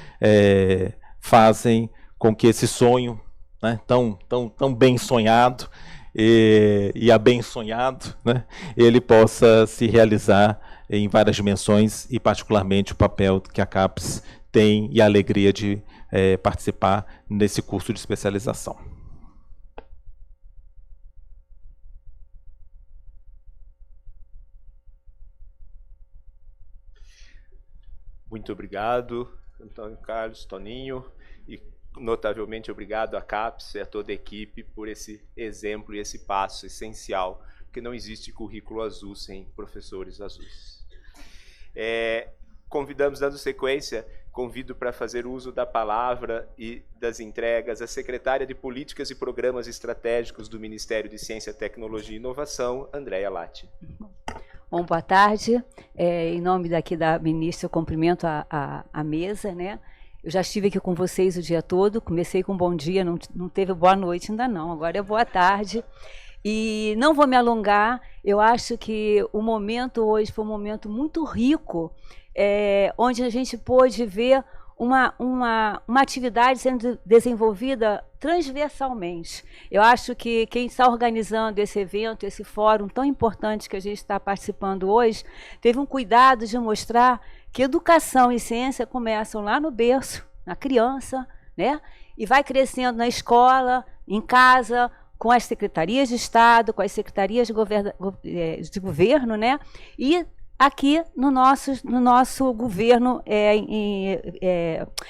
fazem com que esse sonho, né, tão bem sonhado e abençonhado, né, ele possa se realizar em várias dimensões, e particularmente o papel que a CAPES tem e a alegria de participar nesse curso de especialização. Muito obrigado, Antônio Carlos, Toninho, e notavelmente obrigado à CAPES e a toda a equipe por esse exemplo e esse passo essencial, porque não existe currículo azul sem professores azuis. Convidamos, dando sequência, convido para fazer uso da palavra e das entregas a secretária de Políticas e Programas Estratégicos do Ministério de Ciência, Tecnologia e Inovação, Andréia Latti. Bom, boa tarde. Em nome daqui da ministra, eu cumprimento a mesa, né? Eu já estive aqui com vocês o dia todo, comecei com bom dia, não teve boa noite ainda não, agora é boa tarde. E não vou me alongar, eu acho que o momento hoje foi um momento muito rico, onde a gente pôde ver uma atividade sendo desenvolvida transversalmente. Eu acho que quem está organizando esse evento, esse fórum tão importante que a gente está participando hoje, teve um cuidado de mostrar que educação e ciência começam lá no berço, na criança, né? E vai crescendo na escola, em casa, com as secretarias de Estado, com as secretarias de governo, né? E aqui no nosso governo,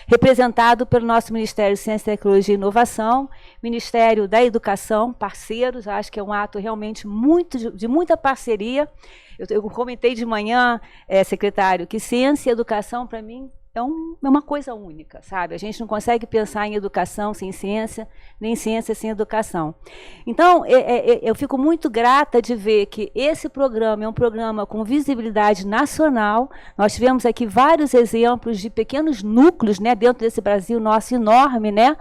representado pelo nosso Ministério de Ciência, Tecnologia e Inovação, Ministério da Educação, parceiros. Acho que é um ato realmente de muita parceria. Eu comentei de manhã, secretário, que ciência e educação, para mim, uma coisa única, sabe? A gente não consegue pensar em educação sem ciência, nem ciência sem educação. Então, eu fico muito grata de ver que esse programa é um programa com visibilidade nacional. Nós tivemos aqui vários exemplos de pequenos núcleos, né, dentro desse Brasil nosso enorme, né,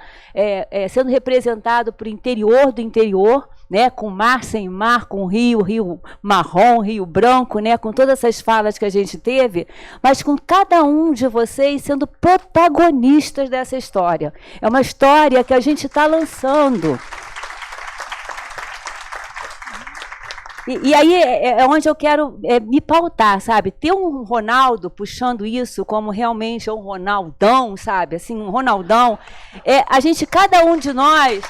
sendo representado por interior do interior, né, com mar sem mar, com rio marrom, rio branco, né, com todas essas falas que a gente teve, mas com cada um de vocês sendo protagonistas dessa história. É uma história que a gente está lançando. E aí é onde eu quero me pautar, sabe? Ter um Ronaldo puxando isso como realmente um Ronaldão, sabe? Assim, um Ronaldão. A gente, cada um de nós...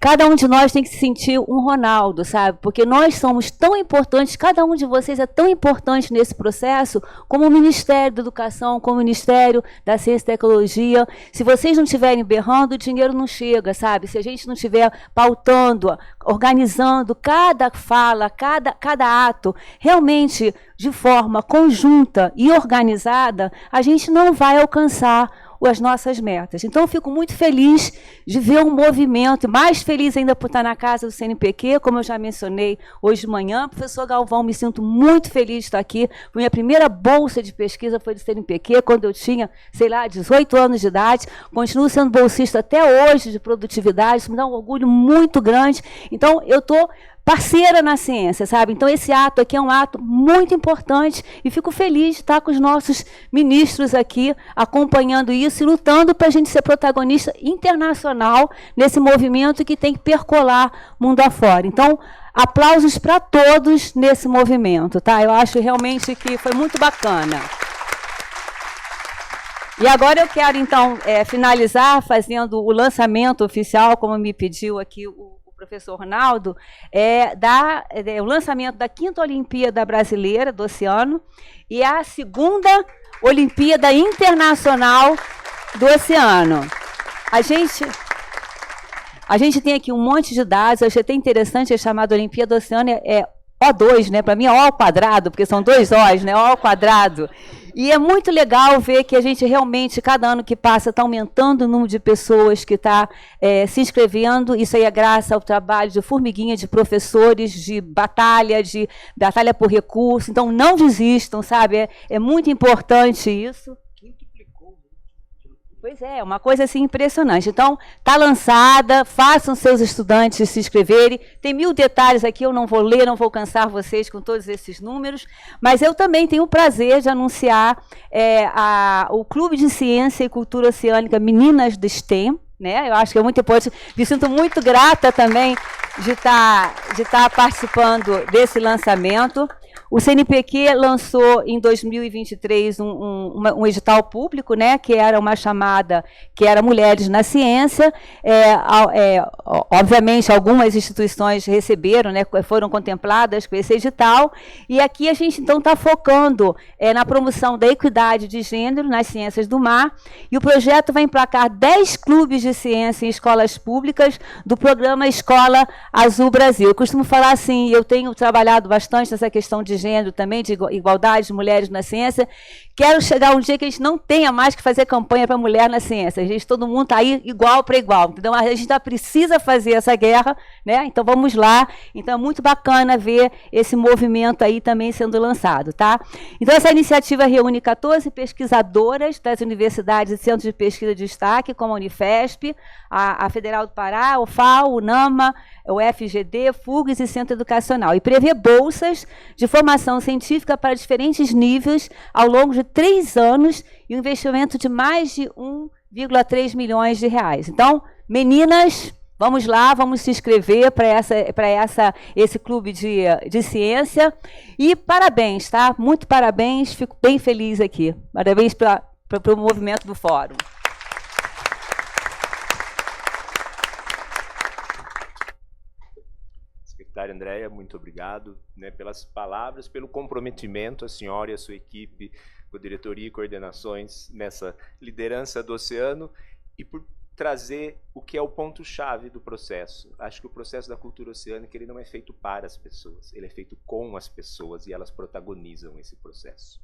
Cada um de nós tem que se sentir um Ronaldo, sabe? Porque nós somos tão importantes, cada um de vocês é tão importante nesse processo como o Ministério da Educação, como o Ministério da Ciência e Tecnologia. Se vocês não estiverem berrando, o dinheiro não chega, sabe? Se a gente não estiver pautando, organizando cada fala, cada ato, realmente de forma conjunta e organizada, a gente não vai alcançar as nossas metas. Então, eu fico muito feliz de ver um movimento, mais feliz ainda por estar na casa do CNPq, como eu já mencionei hoje de manhã. Professor Galvão, me sinto muito feliz de estar aqui. Minha primeira bolsa de pesquisa foi do CNPq, quando eu tinha, sei lá, 18 anos de idade. Continuo sendo bolsista até hoje de produtividade, isso me dá um orgulho muito grande. Então, eu estou parceira na ciência, sabe? Então, esse ato aqui é um ato muito importante e fico feliz de estar com os nossos ministros aqui, acompanhando isso e lutando para a gente ser protagonista internacional nesse movimento que tem que percolar mundo afora. Então, aplausos para todos nesse movimento, tá? Eu acho realmente que foi muito bacana. E agora eu quero, então, finalizar fazendo o lançamento oficial, como me pediu aqui o professor Ronaldo, o lançamento da 5ª Olimpíada Brasileira do Oceano e a 2ª Olimpíada Internacional do Oceano. A gente tem aqui um monte de dados, eu achei até interessante, é chamado Olimpíada do Oceano, O2, né? Para mim é O ao quadrado, porque são 2 O's, né? O ao quadrado. E é muito legal ver que a gente realmente, cada ano que passa, está aumentando o número de pessoas que está se inscrevendo. Isso aí é graças ao trabalho de formiguinha, de professores, de batalha por recurso. Então, não desistam, sabe? É muito importante isso. Pois é, uma coisa assim impressionante. Então, está lançada, façam seus estudantes se inscreverem. Tem 1000 detalhes aqui, eu não vou ler, não vou cansar vocês com todos esses números, mas eu também tenho o prazer de anunciar o Clube de Ciência e Cultura Oceânica Meninas do STEM, né? Eu acho que é muito importante. Me sinto muito grata também de estar participando desse lançamento. O CNPq lançou em 2023 um edital público, né, que era uma chamada, que era Mulheres na Ciência. Obviamente, algumas instituições receberam, né, foram contempladas com esse edital. E aqui a gente, então, está focando na promoção da equidade de gênero nas ciências do mar. E o projeto vai emplacar 10 clubes de ciência em escolas públicas do programa Escola Azul Brasil. Eu costumo falar assim, eu tenho trabalhado bastante nessa questão de gênero também, de igualdade de mulheres na ciência. Quero chegar um dia que a gente não tenha mais que fazer campanha para mulher na ciência. A gente, todo mundo está aí igual para igual. Então, a gente ainda precisa fazer essa guerra, né? Então, vamos lá. Então, é muito bacana ver esse movimento aí também sendo lançado, tá? Então, essa iniciativa reúne 14 pesquisadoras das universidades e centros de pesquisa de destaque, como a Unifesp, a Federal do Pará, o FAO, o NAMA, o FGD, FUGS e Centro Educacional. E prevê bolsas de formação científica para diferentes níveis ao longo de 3 anos e um investimento de mais de 1,3 milhões de reais. Então, meninas, vamos lá, vamos se inscrever para esse clube de ciência. E parabéns, tá? Muito parabéns, fico bem feliz aqui. Parabéns para o movimento do Fórum. Secretária Andréia, muito obrigado, né, pelas palavras, pelo comprometimento, a senhora e a sua equipe, com a diretoria e coordenações nessa liderança do oceano, e por trazer o que é o ponto-chave do processo. Acho que o processo da cultura oceânica ele não é feito para as pessoas, ele é feito com as pessoas e elas protagonizam esse processo.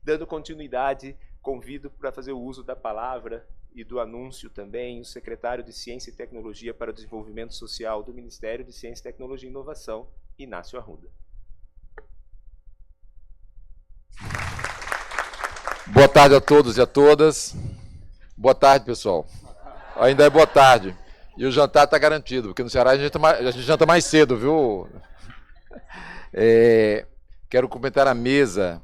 Dando continuidade, convido para fazer o uso da palavra e do anúncio também o secretário de Ciência e Tecnologia para o Desenvolvimento Social do Ministério de Ciência, Tecnologia e Inovação, Inácio Arruda. Boa tarde a todos e a todas. Boa tarde, pessoal. Ainda é boa tarde. E o jantar está garantido, porque no Ceará a gente janta mais cedo, viu? Quero cumprimentar a mesa,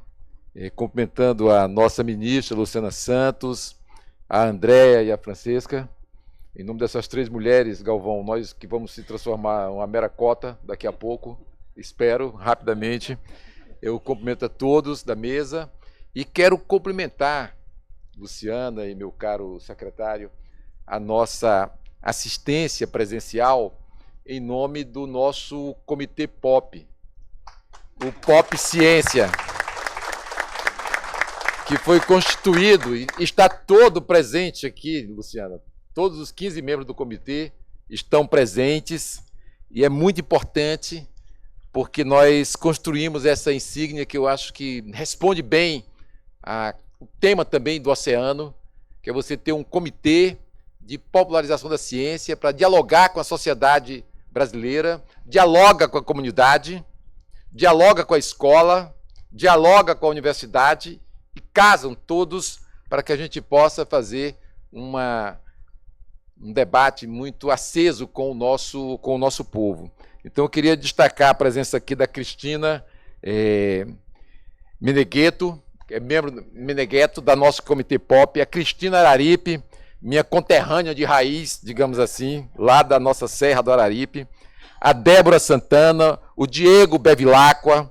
cumprimentando a nossa ministra, Luciana Santos, a Andréa e a Francesca. Em nome dessas 3 mulheres, Galvão, nós que vamos se transformar em uma mera cota daqui a pouco, espero, rapidamente. Eu cumprimento a todos da mesa e quero cumprimentar, Luciana e meu caro secretário, a nossa assistência presencial em nome do nosso Comitê POP, o POP Ciência, que foi constituído e está todo presente aqui, Luciana. Todos os 15 membros do comitê estão presentes e é muito importante porque nós construímos essa insígnia que eu acho que responde bem o tema também do oceano, que é você ter um comitê de popularização da ciência para dialogar com a sociedade brasileira, dialoga com a comunidade, dialoga com a escola, dialoga com a universidade e casam todos para que a gente possa fazer um debate muito aceso com o nosso povo. Então eu queria destacar a presença aqui da Cristina Meneghetto, que é membro Meneghetto da nosso Comitê POP, a Cristina Araripe, minha conterrânea de raiz, digamos assim, lá da nossa Serra do Araripe, a Débora Santana, o Diego Bevilacqua,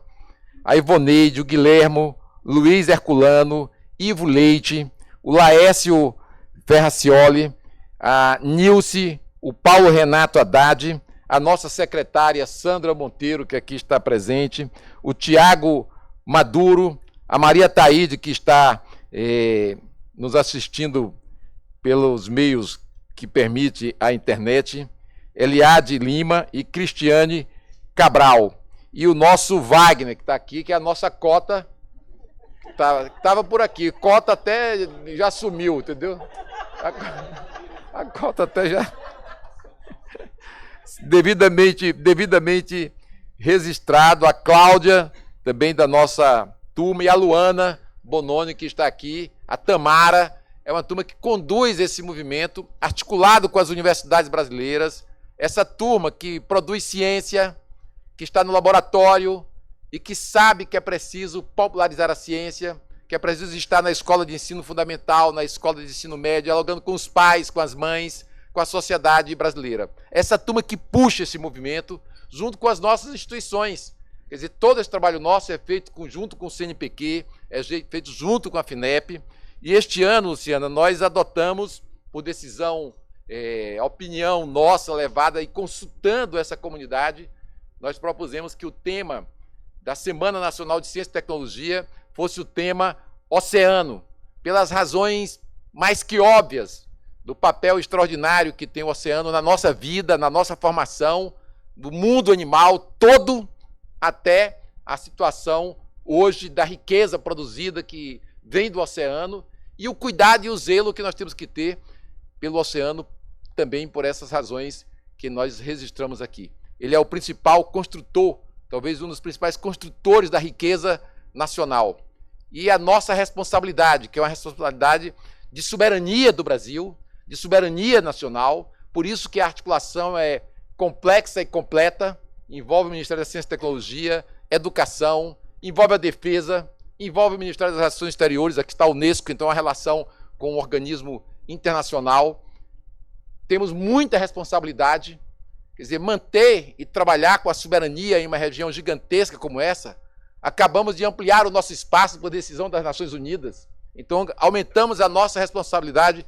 a Ivoneide, o Guilhermo, Luiz Herculano, Ivo Leite, o Laércio Ferracioli, a Nilce, o Paulo Renato Haddad, a nossa secretária Sandra Monteiro, que aqui está presente, o Tiago Maduro, a Maria Taíde, que está nos assistindo pelos meios que permite a internet, Eliade Lima e Cristiane Cabral. E o nosso Wagner, que está aqui, que é a nossa cota, estava por aqui. Cota até já sumiu, entendeu? A cota até já... devidamente registrado. A Cláudia, também da nossa turma, e a Luana Bononi, que está aqui, a Tamara, é uma turma que conduz esse movimento, articulado com as universidades brasileiras, essa turma que produz ciência, que está no laboratório e que sabe que é preciso popularizar a ciência, que é preciso estar na escola de ensino fundamental, na escola de ensino médio, dialogando com os pais, com as mães, com a sociedade brasileira. Essa turma que puxa esse movimento, junto com as nossas instituições. Quer dizer, todo esse trabalho nosso é feito junto com o CNPq, é feito junto com a FINEP. E este ano, Luciana, nós adotamos, por decisão, opinião nossa levada e consultando essa comunidade, nós propusemos que o tema da Semana Nacional de Ciência e Tecnologia fosse o tema oceano, pelas razões mais que óbvias do papel extraordinário que tem o oceano na nossa vida, na nossa formação, do mundo animal todo, até a situação hoje da riqueza produzida que vem do oceano e o cuidado e o zelo que nós temos que ter pelo oceano também por essas razões que nós registramos aqui. Ele é o principal construtor, talvez um dos principais construtores da riqueza nacional. E a nossa responsabilidade, que é uma responsabilidade de soberania do Brasil, de soberania nacional, por isso que a articulação é complexa e completa, envolve o Ministério da Ciência e Tecnologia, Educação, envolve a Defesa, envolve o Ministério das Relações Exteriores, aqui está a Unesco, então a relação com um organismo internacional. Temos muita responsabilidade, quer dizer, manter e trabalhar com a soberania em uma região gigantesca como essa. Acabamos de ampliar o nosso espaço por decisão das Nações Unidas. Então, aumentamos a nossa responsabilidade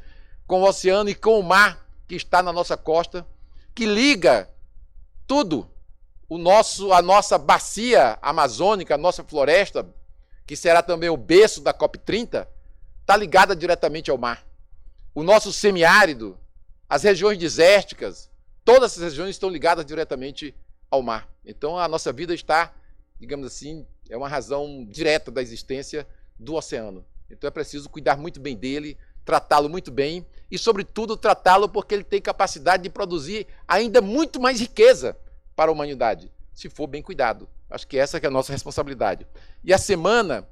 com o oceano e com o mar que está na nossa costa, que liga tudo. A nossa bacia amazônica, a nossa floresta, que será também o berço da COP30, está ligada diretamente ao mar. O nosso semiárido, as regiões desérticas, todas essas regiões estão ligadas diretamente ao mar. Então a nossa vida está, digamos assim, é uma razão direta da existência do oceano. Então é preciso cuidar muito bem dele, tratá-lo muito bem e, sobretudo, tratá-lo porque ele tem capacidade de produzir ainda muito mais riqueza para a humanidade, se for bem cuidado. Acho que essa que é a nossa responsabilidade. E a semana,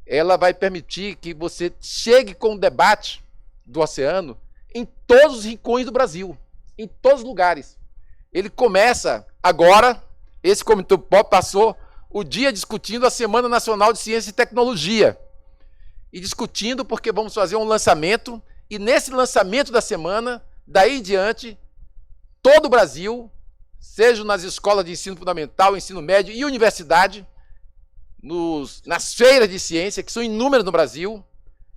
ela vai permitir que você chegue com o debate do oceano em todos os rincões do Brasil, em todos os lugares. Ele começa agora, esse Comitê POP passou o dia discutindo a Semana Nacional de Ciência e Tecnologia. E discutindo porque vamos fazer um lançamento, e nesse lançamento da semana, daí em diante, todo o Brasil, seja nas escolas de ensino fundamental, ensino médio e universidade, nas feiras de ciência, que são inúmeras no Brasil,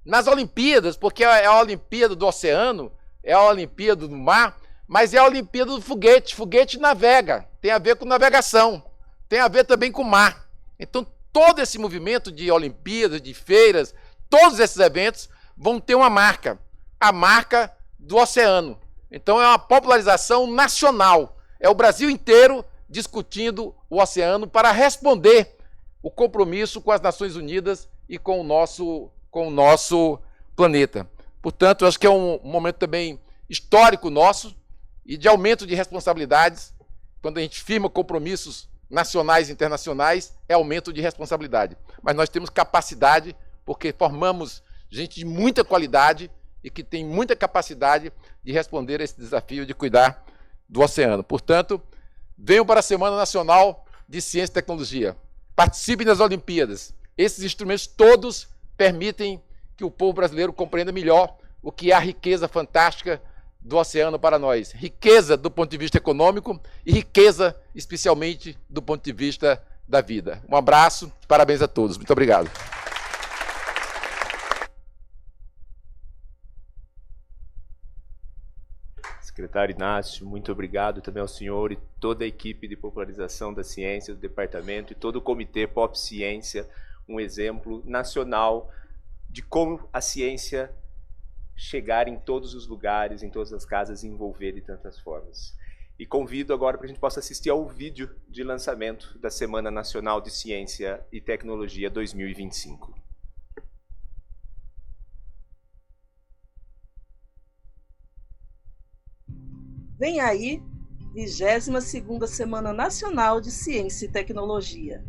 nas Olimpíadas, porque é a Olimpíada do Oceano, é a Olimpíada do Mar, mas é a Olimpíada do Foguete. Foguete navega, tem a ver com navegação, tem a ver também com o mar. Então, todo esse movimento de Olimpíadas, de feiras, todos esses eventos vão ter uma marca, a marca do oceano. Então é uma popularização nacional, é o Brasil inteiro discutindo o oceano para responder o compromisso com as Nações Unidas e com o nosso planeta. Portanto, eu acho que é um momento também histórico nosso e de aumento de responsabilidades. Quando a gente firma compromissos nacionais e internacionais, é aumento de responsabilidade. Mas nós temos capacidade, porque formamos gente de muita qualidade e que tem muita capacidade de responder a esse desafio de cuidar do oceano. Portanto, venham para a Semana Nacional de Ciência e Tecnologia. Participem das Olimpíadas. Esses instrumentos todos permitem que o povo brasileiro compreenda melhor o que é a riqueza fantástica do oceano para nós. Riqueza do ponto de vista econômico e riqueza especialmente do ponto de vista da vida. Um abraço, parabéns a todos. Muito obrigado. Secretário Inácio, muito obrigado também ao senhor e toda a equipe de popularização da ciência do departamento e todo o Comitê POP Ciência, um exemplo nacional de como a ciência chegar em todos os lugares, em todas as casas e envolver de tantas formas. E convido agora para que a gente possa assistir ao vídeo de lançamento da Semana Nacional de Ciência e Tecnologia 2025. Vem aí, 22ª Semana Nacional de Ciência e Tecnologia.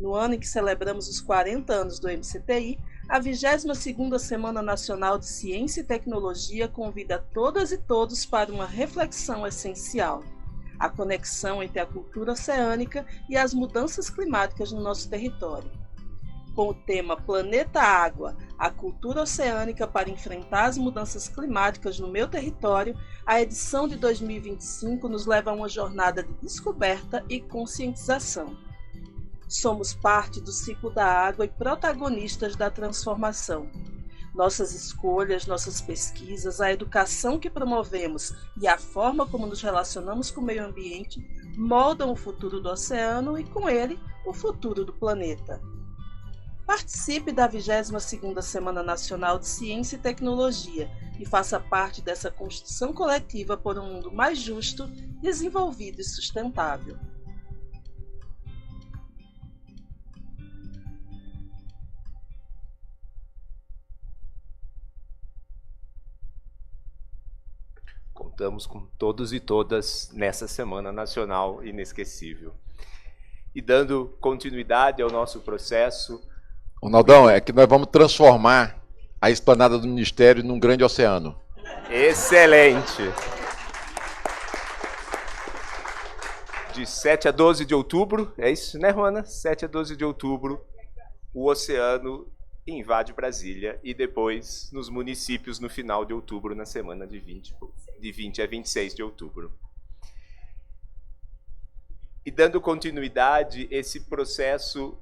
No ano em que celebramos os 40 anos do MCTI, a 22ª Semana Nacional de Ciência e Tecnologia convida todas e todos para uma reflexão essencial: a conexão entre a cultura oceânica e as mudanças climáticas no nosso território. Com o tema Planeta Água, a cultura oceânica para enfrentar as mudanças climáticas no meu território, a edição de 2025 nos leva a uma jornada de descoberta e conscientização. Somos parte do ciclo da água e protagonistas da transformação. Nossas escolhas, nossas pesquisas, a educação que promovemos e a forma como nos relacionamos com o meio ambiente moldam o futuro do oceano e, com ele, o futuro do planeta. Participe da 22ª Semana Nacional de Ciência e Tecnologia e faça parte dessa construção coletiva por um mundo mais justo, desenvolvido e sustentável. Contamos com todos e todas nessa Semana Nacional inesquecível. E dando continuidade ao nosso processo... Ronaldão, é que nós vamos transformar a esplanada do Ministério num grande oceano. Excelente! De 7 a 12 de outubro, é isso, né, Juana? 7 a 12 de outubro, o oceano invade Brasília e depois nos municípios no final de outubro, na semana de 20 a 26 de outubro. E dando continuidade, esse processo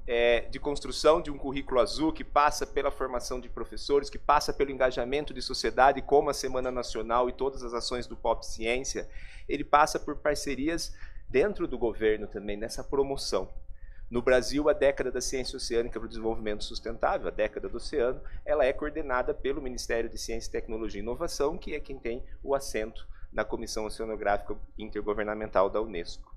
de construção de um currículo azul que passa pela formação de professores, que passa pelo engajamento de sociedade, como a Semana Nacional e todas as ações do POP Ciência, ele passa por parcerias dentro do governo também, nessa promoção. No Brasil, a década da ciência oceânica para o desenvolvimento sustentável, a década do oceano, ela é coordenada pelo Ministério de Ciência, Tecnologia e Inovação, que é quem tem o assento na Comissão Oceanográfica Intergovernamental da Unesco.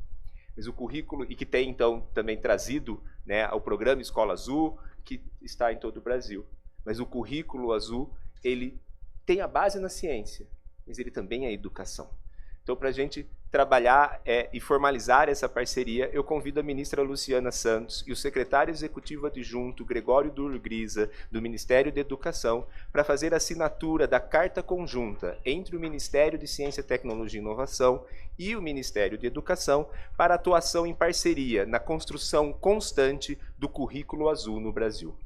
Mas o currículo, e que tem então também trazido, né, ao programa Escola Azul, que está em todo o Brasil. Mas o currículo azul, ele tem a base na ciência, mas ele também é educação. Então, para a gente trabalhar e formalizar essa parceria, eu convido a ministra Luciana Santos e o secretário executivo adjunto Gregório Durlo Grisa, do Ministério da Educação, para fazer a assinatura da Carta Conjunta entre o Ministério de Ciência, Tecnologia e Inovação e o Ministério de Educação para atuação em parceria na construção constante do currículo azul no Brasil.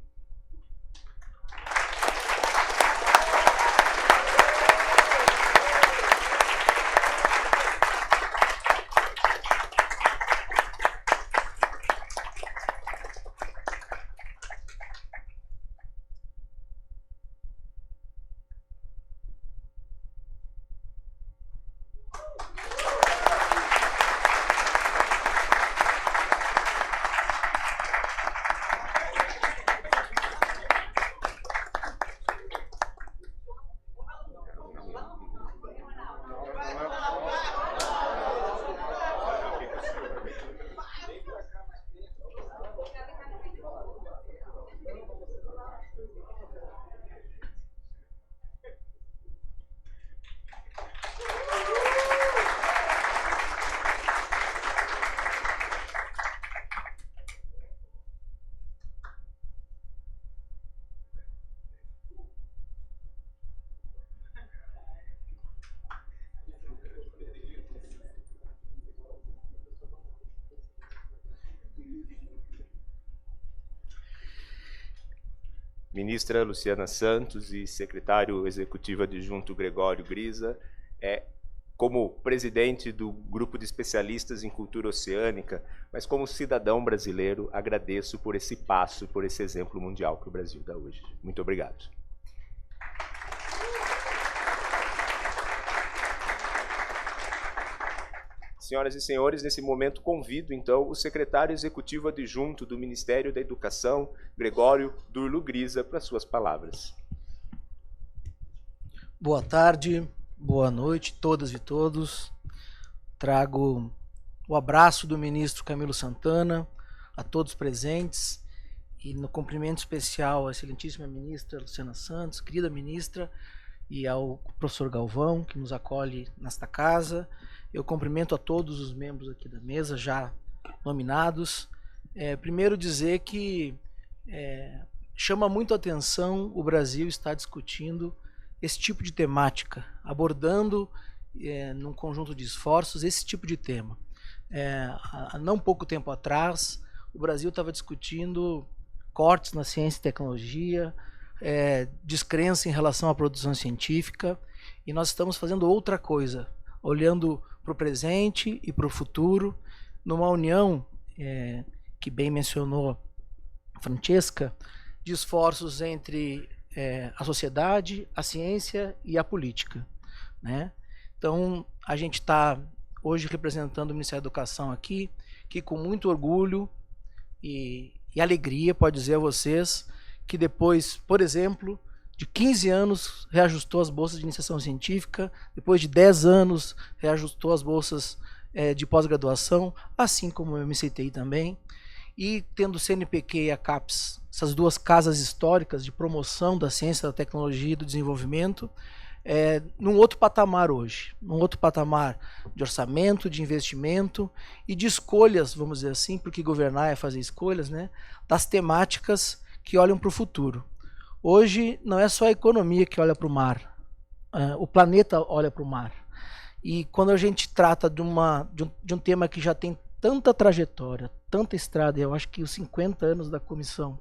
Ministra Luciana Santos e secretário executivo adjunto Gregório Grisa, como presidente do grupo de especialistas em cultura oceânica, mas como cidadão brasileiro, agradeço por esse passo, por esse exemplo mundial que o Brasil dá hoje. Muito obrigado. Senhoras e senhores, nesse momento convido, então, o secretário executivo adjunto do Ministério da Educação, Gregório Durlo Grisa, para suas palavras. Boa tarde, boa noite, todas e todos. Trago o abraço do ministro Camilo Santana a todos presentes e no cumprimento especial à excelentíssima ministra Luciana Santos, querida ministra, e ao professor Galvão, que nos acolhe nesta casa. Eu cumprimento a todos os membros aqui da mesa, já nominados. Primeiro dizer que chama muito a atenção o Brasil estar discutindo esse tipo de temática, abordando num conjunto de esforços esse tipo de tema. Há não pouco tempo atrás, o Brasil estava discutindo cortes na ciência e tecnologia, descrença em relação à produção científica, e nós estamos fazendo outra coisa, olhando para o presente e para o futuro, numa união, que bem mencionou Francesca, de esforços entre a sociedade, a ciência e a política, né? Então, a gente está hoje representando o Ministério da Educação aqui, que com muito orgulho e alegria pode dizer a vocês que depois, por exemplo, de 15 anos reajustou as bolsas de iniciação científica, depois de 10 anos reajustou as bolsas de pós-graduação, assim como o MCTI também, e tendo o CNPq e a CAPES, essas duas casas históricas de promoção da ciência, da tecnologia e do desenvolvimento, num outro patamar hoje, num outro patamar de orçamento, de investimento e de escolhas, vamos dizer assim, porque governar é fazer escolhas, né, das temáticas que olham para o futuro. Hoje não é só a economia que olha para o mar, o planeta olha para o mar. E quando a gente trata de um tema que já tem tanta trajetória, tanta estrada, eu acho que os 50 anos da comissão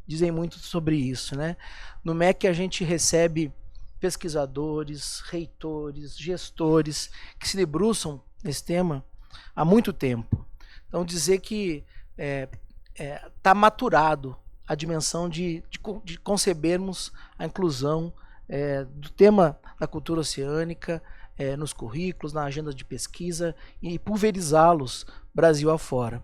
dizem muito sobre isso, né? No MEC a gente recebe pesquisadores, reitores, gestores que se debruçam nesse tema há muito tempo. Então dizer que está maturado a dimensão de concebermos a inclusão do tema da cultura oceânica nos currículos, na agenda de pesquisa e pulverizá-los Brasil afora.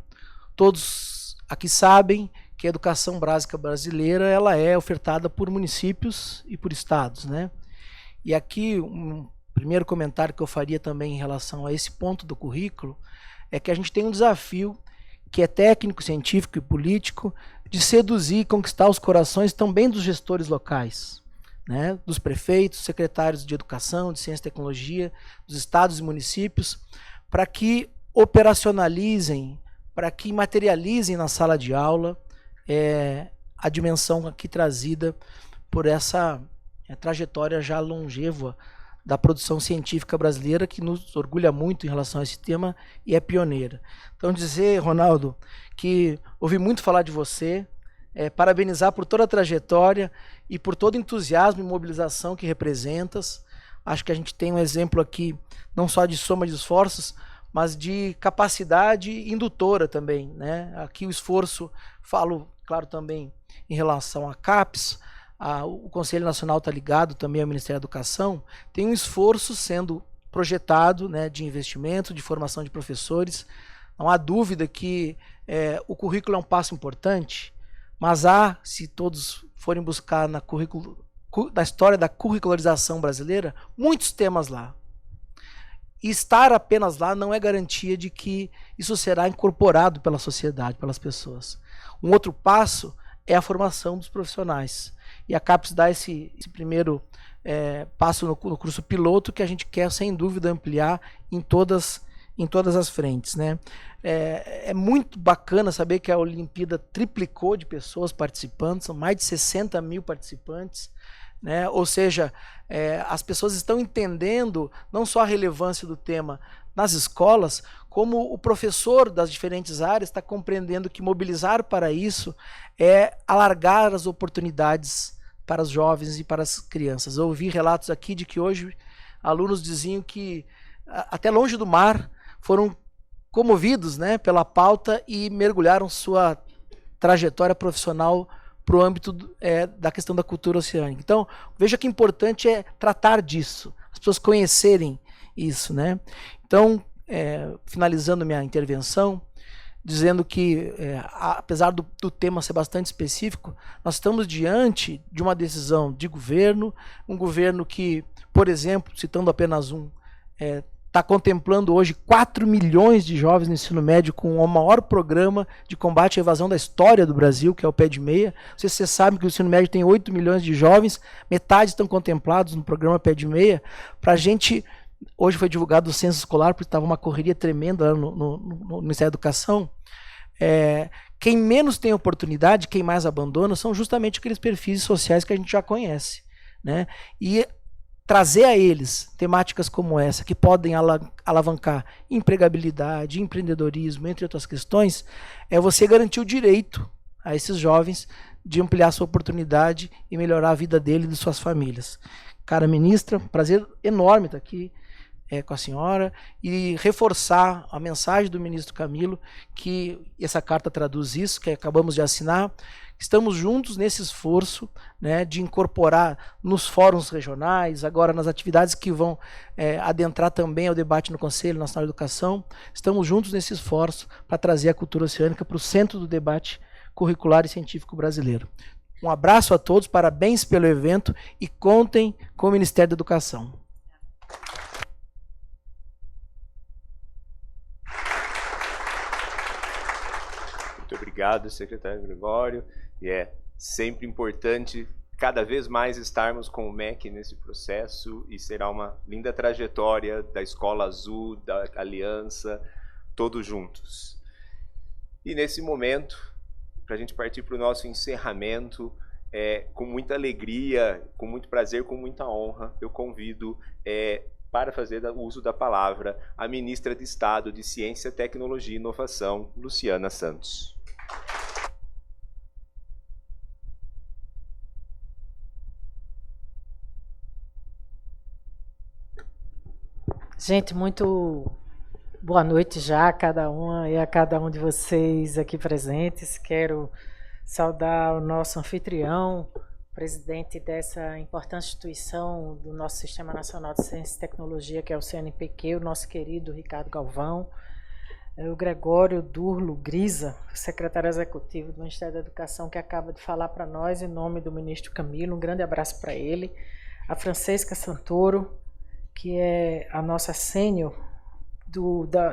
Todos Aqui sabem que a educação básica brasileira ela é ofertada por municípios e por estados, né? E aqui um primeiro comentário que eu faria também em relação a esse ponto do currículo é que a gente tem um desafio que é técnico, científico e político de seduzir e conquistar os corações também dos gestores locais, né? Dos prefeitos, secretários de educação, de ciência e tecnologia, dos estados e municípios, para que operacionalizem, para que materializem na sala de aula a dimensão aqui trazida por essa trajetória já longeva da produção científica brasileira, que nos orgulha muito em relação a esse tema e é pioneira. Então dizer, Ronaldo, que ouvi muito falar de você, parabenizar por toda a trajetória e por todo o entusiasmo e mobilização que representas. Acho que a gente tem um exemplo aqui, não só de soma de esforços, mas de capacidade indutora também, né? Aqui o esforço, falo, claro, também em relação à CAPES, o Conselho Nacional está ligado também ao Ministério da Educação, tem um esforço sendo projetado, né, de investimento, de formação de professores. Não há dúvida que o currículo é um passo importante, mas se todos forem buscar na história da curricularização brasileira, muitos temas lá. E estar apenas lá não é garantia de que isso será incorporado pela sociedade, pelas pessoas. Um outro passo é a formação dos profissionais. E a CAPES dá esse primeiro passo no curso piloto que a gente quer, sem dúvida, ampliar em todas as frentes, né? É muito bacana saber que a Olimpíada triplicou de pessoas participando, são mais de 60 mil participantes, né? Ou seja, as pessoas estão entendendo não só a relevância do tema nas escolas, como o professor das diferentes áreas está compreendendo que mobilizar para isso é alargar as oportunidades para os jovens e para as crianças. Eu ouvi relatos aqui de que hoje alunos diziam que até longe do mar foram comovidos, né, pela pauta e mergulharam sua trajetória profissional para o âmbito da questão da cultura oceânica. Então, veja que importante é tratar disso, as pessoas conhecerem isso, né? Então, finalizando minha intervenção, dizendo que, apesar do tema ser bastante específico, nós estamos diante de uma decisão de governo, um governo que, por exemplo, citando apenas está contemplando hoje 4 milhões de jovens no ensino médio com o maior programa de combate à evasão da história do Brasil, que é o Pé de Meia. Não sei se vocês sabem que o ensino médio tem 8 milhões de jovens, metade estão contemplados no programa Pé de Meia. Para a gente, hoje foi divulgado o censo escolar, porque estava uma correria tremenda lá no Ministério da Educação. Quem menos tem oportunidade, quem mais abandona, são justamente aqueles perfis sociais que a gente já conhece, né? E trazer a eles temáticas como essa, que podem alavancar empregabilidade, empreendedorismo, entre outras questões, é você garantir o direito a esses jovens de ampliar sua oportunidade e melhorar a vida dele e de suas famílias. Cara ministra, prazer enorme estar aqui com a senhora e reforçar a mensagem do ministro Camilo, que essa carta traduz isso, que acabamos de assinar. Estamos juntos nesse esforço, né, de incorporar nos fóruns regionais, agora nas atividades que vão adentrar também ao debate no Conselho Nacional de Educação. Estamos juntos nesse esforço para trazer a cultura oceânica para o centro do debate curricular e científico brasileiro. Um abraço a todos, parabéns pelo evento e contem com o Ministério da Educação. Muito obrigado, secretário Gregório. E é sempre importante cada vez mais estarmos com o MEC nesse processo e será uma linda trajetória da Escola Azul, da Aliança, todos juntos. E nesse momento, para a gente partir para o nosso encerramento, com muita alegria, com muito prazer, com muita honra, eu convido para fazer o uso da palavra a ministra de Estado de Ciência, Tecnologia e Inovação, Luciana Santos. Gente, muito boa noite já a cada uma e a cada um de vocês aqui presentes. Quero saudar o nosso anfitrião, presidente dessa importante instituição do nosso Sistema Nacional de Ciência e Tecnologia, que é o CNPq, o nosso querido Ricardo Galvão. o Gregório Durlo Grisa, secretário executivo do Ministério da Educação, que acaba de falar para nós em nome do ministro Camilo. Um grande abraço para ele. A Francesca Santoro, que é a nossa sênior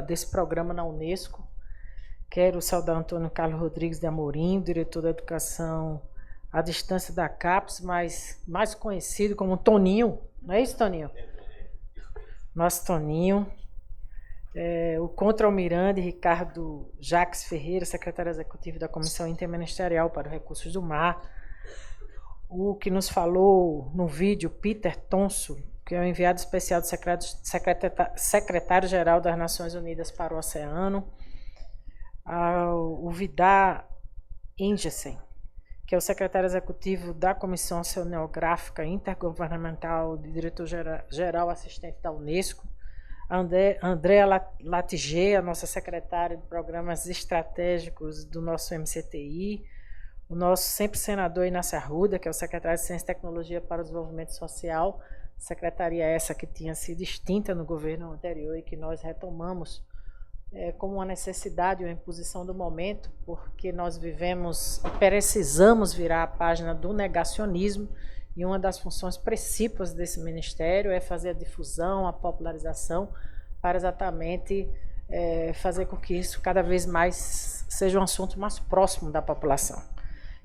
desse programa na Unesco. Quero saudar Antônio Carlos Rodrigues de Amorim, diretor da Educação à Distância da CAPES, mais conhecido como Toninho. Não é isso, Toninho? Nosso Toninho. O contra-almirante Ricardo Jacques Ferreira, secretário executivo da Comissão Interministerial para os Recursos do Mar. O que nos falou no vídeo, Peter Tonso, que é o enviado especial do secretário-geral das Nações Unidas para o Oceano. O Vidar Ingesen, que é o secretário executivo da Comissão Oceanográfica Intergovernamental e diretor-geral assistente da Unesco. Andréa Latiger, a nossa secretária de Programas Estratégicos do nosso MCTI. O nosso sempre senador Inácio Arruda, que é o secretário de Ciência e Tecnologia para o Desenvolvimento Social. Secretaria essa que tinha sido extinta no governo anterior e que nós retomamos como uma necessidade, uma imposição do momento, porque nós precisamos virar a página do negacionismo, e uma das funções principais desse ministério é fazer a difusão, a popularização, para exatamente fazer com que isso cada vez mais seja um assunto mais próximo da população.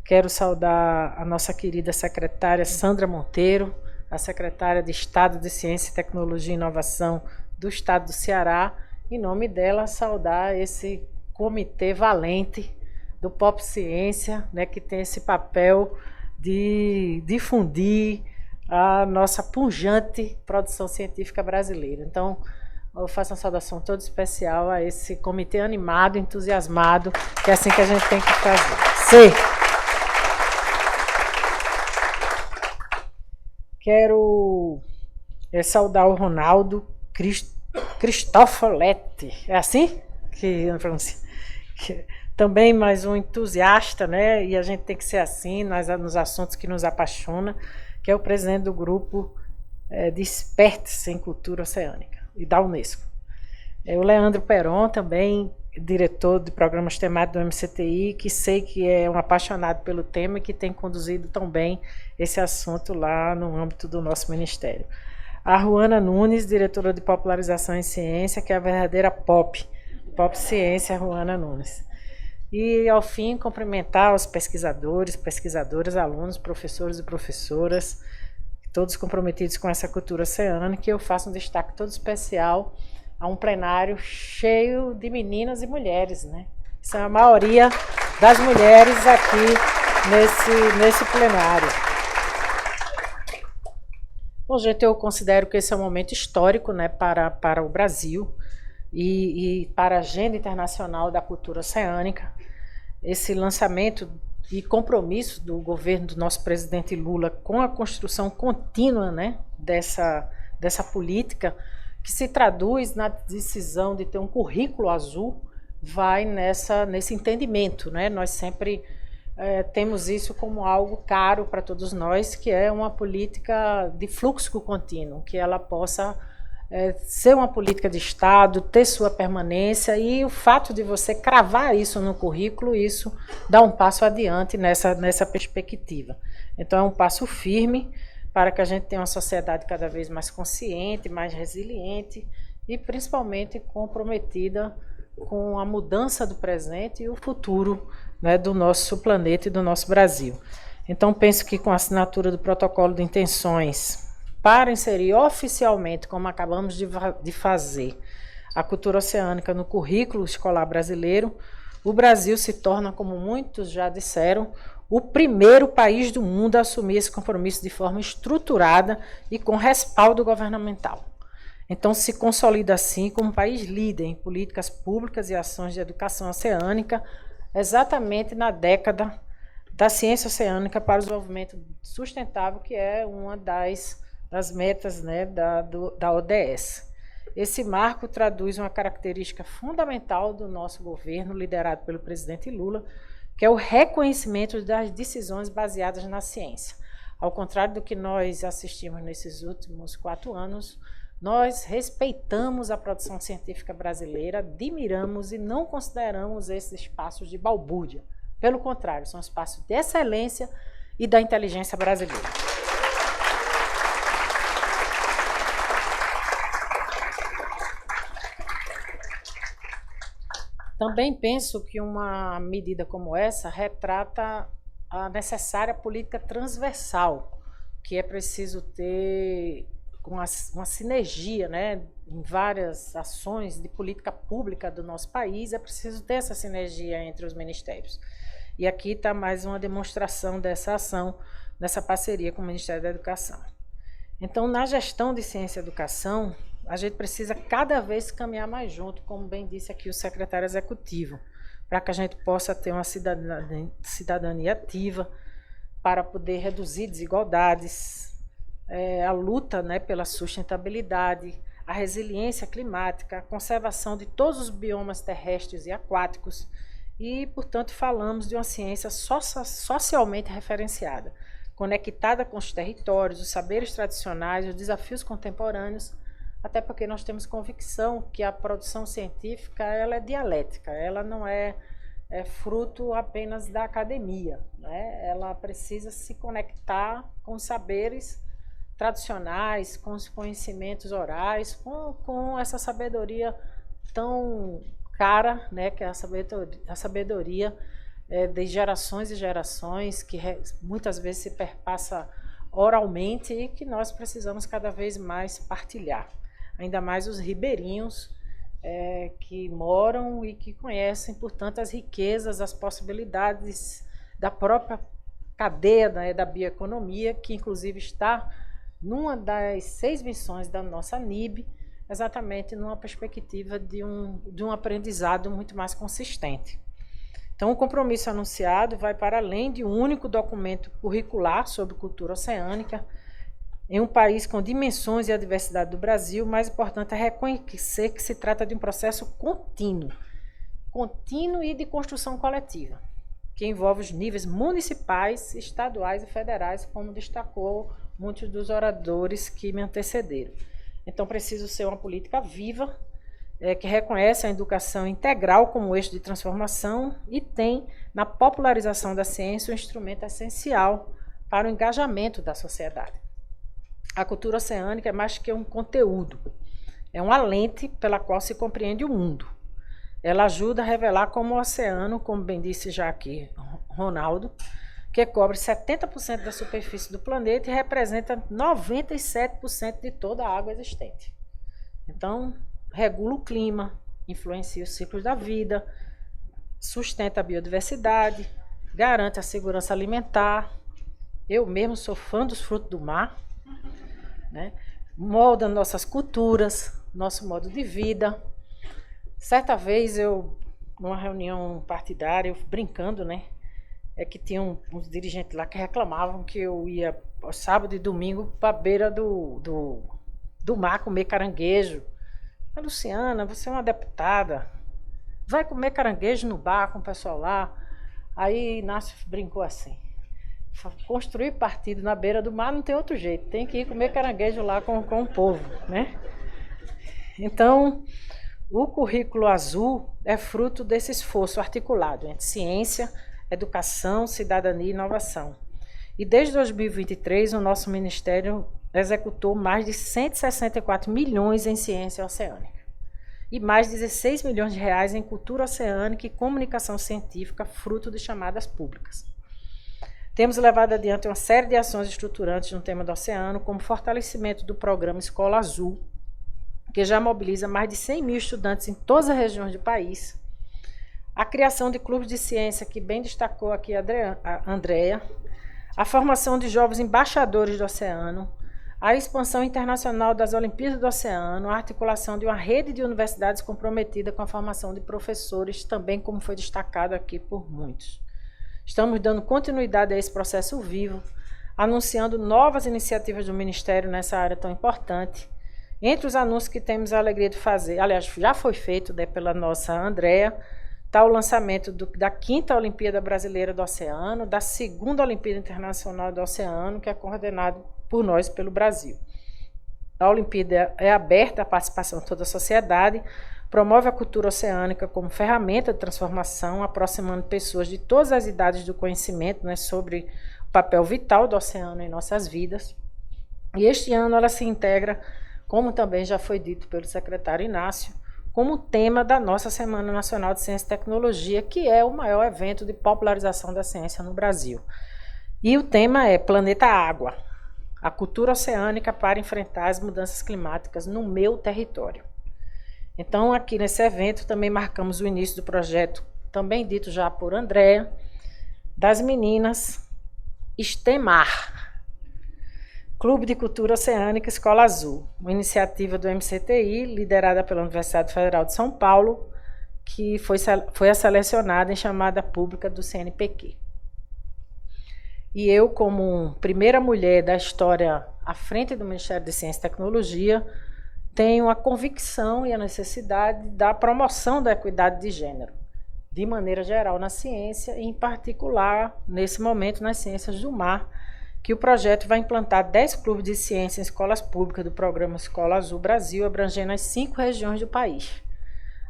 Quero saudar a nossa querida secretária Sandra Monteiro, a secretária de Estado de Ciência, Tecnologia e Inovação do Estado do Ceará. Em nome dela, saudar esse comitê valente do Pop Ciência, né, que tem esse papel de difundir a nossa pujante produção científica brasileira. Então, eu faço uma saudação toda especial a esse comitê animado, entusiasmado, que é assim que a gente tem que fazer. Quero saudar o Ronaldo Cristofoletti, é assim que eu pronuncio? Também mais um entusiasta, né? E a gente tem que ser assim nos assuntos que nos apaixonam, que é o presidente do grupo de expertos em cultura oceânica e da Unesco. O Leandro Peron, também diretor de programas temáticos do MCTI, que sei que é um apaixonado pelo tema e que tem conduzido tão bem esse assunto lá no âmbito do nosso ministério. A Ruana Nunes, diretora de popularização em ciência, que é a verdadeira Pop Ciência, Ruana Nunes. E, ao fim, cumprimentar os pesquisadores, pesquisadoras, alunos, professores e professoras, todos comprometidos com essa cultura oceânica, e eu faço um destaque todo especial a um plenário cheio de meninas e mulheres, né? Isso é a maioria das mulheres aqui nesse plenário. Bom, gente, eu considero que esse é um momento histórico, né, para o Brasil e para a agenda internacional da cultura oceânica. Esse lançamento e compromisso do governo do nosso presidente Lula com a construção contínua, né, dessa política, que se traduz na decisão de ter um currículo azul, vai nesse entendimento, né? Nós sempre temos isso como algo caro para todos nós, que é uma política de fluxo contínuo, que ela possa ser uma política de Estado, ter sua permanência, e o fato de você cravar isso no currículo, isso dá um passo adiante nessa perspectiva. Então é um passo firme para que a gente tenha uma sociedade cada vez mais consciente, mais resiliente e principalmente comprometida com a mudança do presente e o futuro, né, do nosso planeta e do nosso Brasil. Então penso que com a assinatura do protocolo de intenções para inserir oficialmente, como acabamos de fazer, a cultura oceânica no currículo escolar brasileiro, o Brasil se torna, como muitos já disseram, o primeiro país do mundo a assumir esse compromisso de forma estruturada e com respaldo governamental. Então se consolida assim como um país líder em políticas públicas e ações de educação oceânica, exatamente na década da ciência oceânica para o desenvolvimento sustentável, que é uma das metas, né, da ODS. Esse marco traduz uma característica fundamental do nosso governo, liderado pelo presidente Lula, que é o reconhecimento das decisões baseadas na ciência. Ao contrário do que nós assistimos nesses últimos 4 anos, Nós respeitamos a produção científica brasileira, admiramos e não consideramos esses espaços de balbúrdia. Pelo contrário, são espaços de excelência e da inteligência brasileira. Também penso que uma medida como essa retrata a necessária política transversal, que é preciso ter uma sinergia, né, em várias ações de política pública do nosso país, é preciso ter essa sinergia entre os ministérios. E aqui está mais uma demonstração dessa ação, dessa parceria com o Ministério da Educação. Então, na gestão de ciência e educação, a gente precisa cada vez caminhar mais junto, como bem disse aqui o secretário executivo, para que a gente possa ter uma cidadania ativa, para poder reduzir desigualdades, a luta, né, pela sustentabilidade, a resiliência climática, a conservação de todos os biomas terrestres e aquáticos e, portanto, falamos de uma ciência socialmente referenciada, conectada com os territórios, os saberes tradicionais, os desafios contemporâneos, até porque nós temos convicção que a produção científica ela é dialética, ela não é fruto apenas da academia, né? Ela precisa se conectar com os saberes tradicionais, com os conhecimentos orais, com essa sabedoria tão cara, né, que é a sabedoria de gerações e gerações, que muitas vezes se perpassa oralmente e que nós precisamos cada vez mais partilhar. Ainda mais os ribeirinhos que moram e que conhecem, portanto, as riquezas, as possibilidades da própria cadeia, né, da bioeconomia, que inclusive está numa das 6 missões da nossa NIB, exatamente numa perspectiva de um aprendizado muito mais consistente. Então, o compromisso anunciado vai para além de um único documento curricular sobre cultura oceânica. Em um país com dimensões e a diversidade do Brasil, o mais importante é reconhecer que se trata de um processo contínuo e de construção coletiva, que envolve os níveis municipais, estaduais e federais, como destacou muitos dos oradores que me antecederam. Então, preciso ser uma política viva, que reconhece a educação integral como eixo de transformação e tem, na popularização da ciência, um instrumento essencial para o engajamento da sociedade. A cultura oceânica é mais que um conteúdo, é uma lente pela qual se compreende o mundo. Ela ajuda a revelar como o oceano, como bem disse já aqui Ronaldo, que cobre 70% da superfície do planeta e representa 97% de toda a água existente. Então, regula o clima, influencia os ciclos da vida, sustenta a biodiversidade, garante a segurança alimentar. Eu mesmo sou fã dos frutos do mar, né? Molda nossas culturas, nosso modo de vida. Certa vez numa reunião partidária, brincando, né? Que tinha uns dirigentes lá que reclamavam que eu ia ao sábado e domingo para a beira do mar comer caranguejo. A Luciana, você é uma deputada, vai comer caranguejo no bar com o pessoal lá. Aí Inácio brincou assim: construir partido na beira do mar não tem outro jeito, tem que ir comer caranguejo lá com o povo, né? Então, o currículo azul é fruto desse esforço articulado entre ciência, educação, cidadania e inovação. E desde 2023, o nosso Ministério executou mais de 164 milhões em ciência oceânica e mais de 16 milhões de reais em cultura oceânica e comunicação científica, fruto de chamadas públicas. Temos levado adiante uma série de ações estruturantes no tema do oceano, como fortalecimento do programa Escola Azul, que já mobiliza mais de 100 mil estudantes em todas as regiões do país, a criação de clubes de ciência, que bem destacou aqui a Andrea, a formação de jovens embaixadores do oceano, a expansão internacional das Olimpíadas do Oceano, a articulação de uma rede de universidades comprometida com a formação de professores, também como foi destacado aqui por muitos. Estamos dando continuidade a esse processo vivo, anunciando novas iniciativas do Ministério nessa área tão importante. Entre os anúncios que temos a alegria de fazer, aliás, já foi feito, né, pela nossa Andrea, está o lançamento da 5ª Olimpíada Brasileira do Oceano, da 2ª Olimpíada Internacional do Oceano, que é coordenado por nós, pelo Brasil. A Olimpíada é aberta à participação de toda a sociedade, promove a cultura oceânica como ferramenta de transformação, aproximando pessoas de todas as idades do conhecimento, né, sobre o papel vital do oceano em nossas vidas. E este ano ela se integra, como também já foi dito pelo secretário Inácio, como tema da nossa Semana Nacional de Ciência e Tecnologia, que é o maior evento de popularização da ciência no Brasil. E o tema é Planeta Água, a cultura oceânica para enfrentar as mudanças climáticas no meu território. Então, aqui nesse evento também marcamos o início do projeto, também dito já por Andréa, das meninas STEMAR, Clube de Cultura Oceânica Escola Azul, uma iniciativa do MCTI, liderada pela Universidade Federal de São Paulo, que foi a selecionada em chamada pública do CNPq. E eu, como primeira mulher da história à frente do Ministério de Ciência e Tecnologia, tenho a convicção e a necessidade da promoção da equidade de gênero, de maneira geral na ciência, e em particular, nesse momento, nas ciências do mar, que o projeto vai implantar 10 clubes de ciência em escolas públicas do programa Escola Azul Brasil, abrangendo as 5 regiões do país.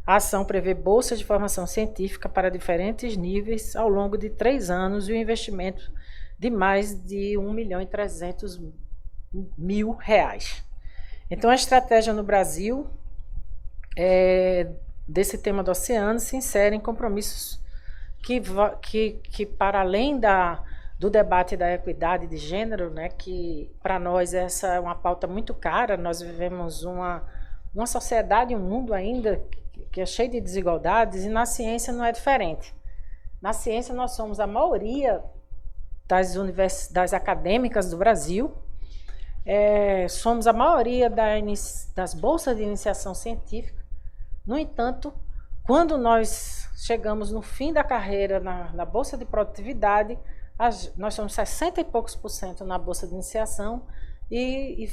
A ação prevê bolsas de formação científica para diferentes níveis ao longo de 3 anos e o investimento de mais de R$1.300.000. Então, a estratégia no Brasil desse tema do oceano se insere em compromissos que para além do debate da equidade de gênero, né, que para nós essa é uma pauta muito cara. Nós vivemos uma sociedade, um mundo ainda que é cheio de desigualdades, e na ciência não é diferente. Na ciência nós somos a maioria das acadêmicas do Brasil, somos a maioria das bolsas de iniciação científica. No entanto, quando nós chegamos no fim da carreira na bolsa de produtividade, nós somos 60 e poucos % na bolsa de iniciação e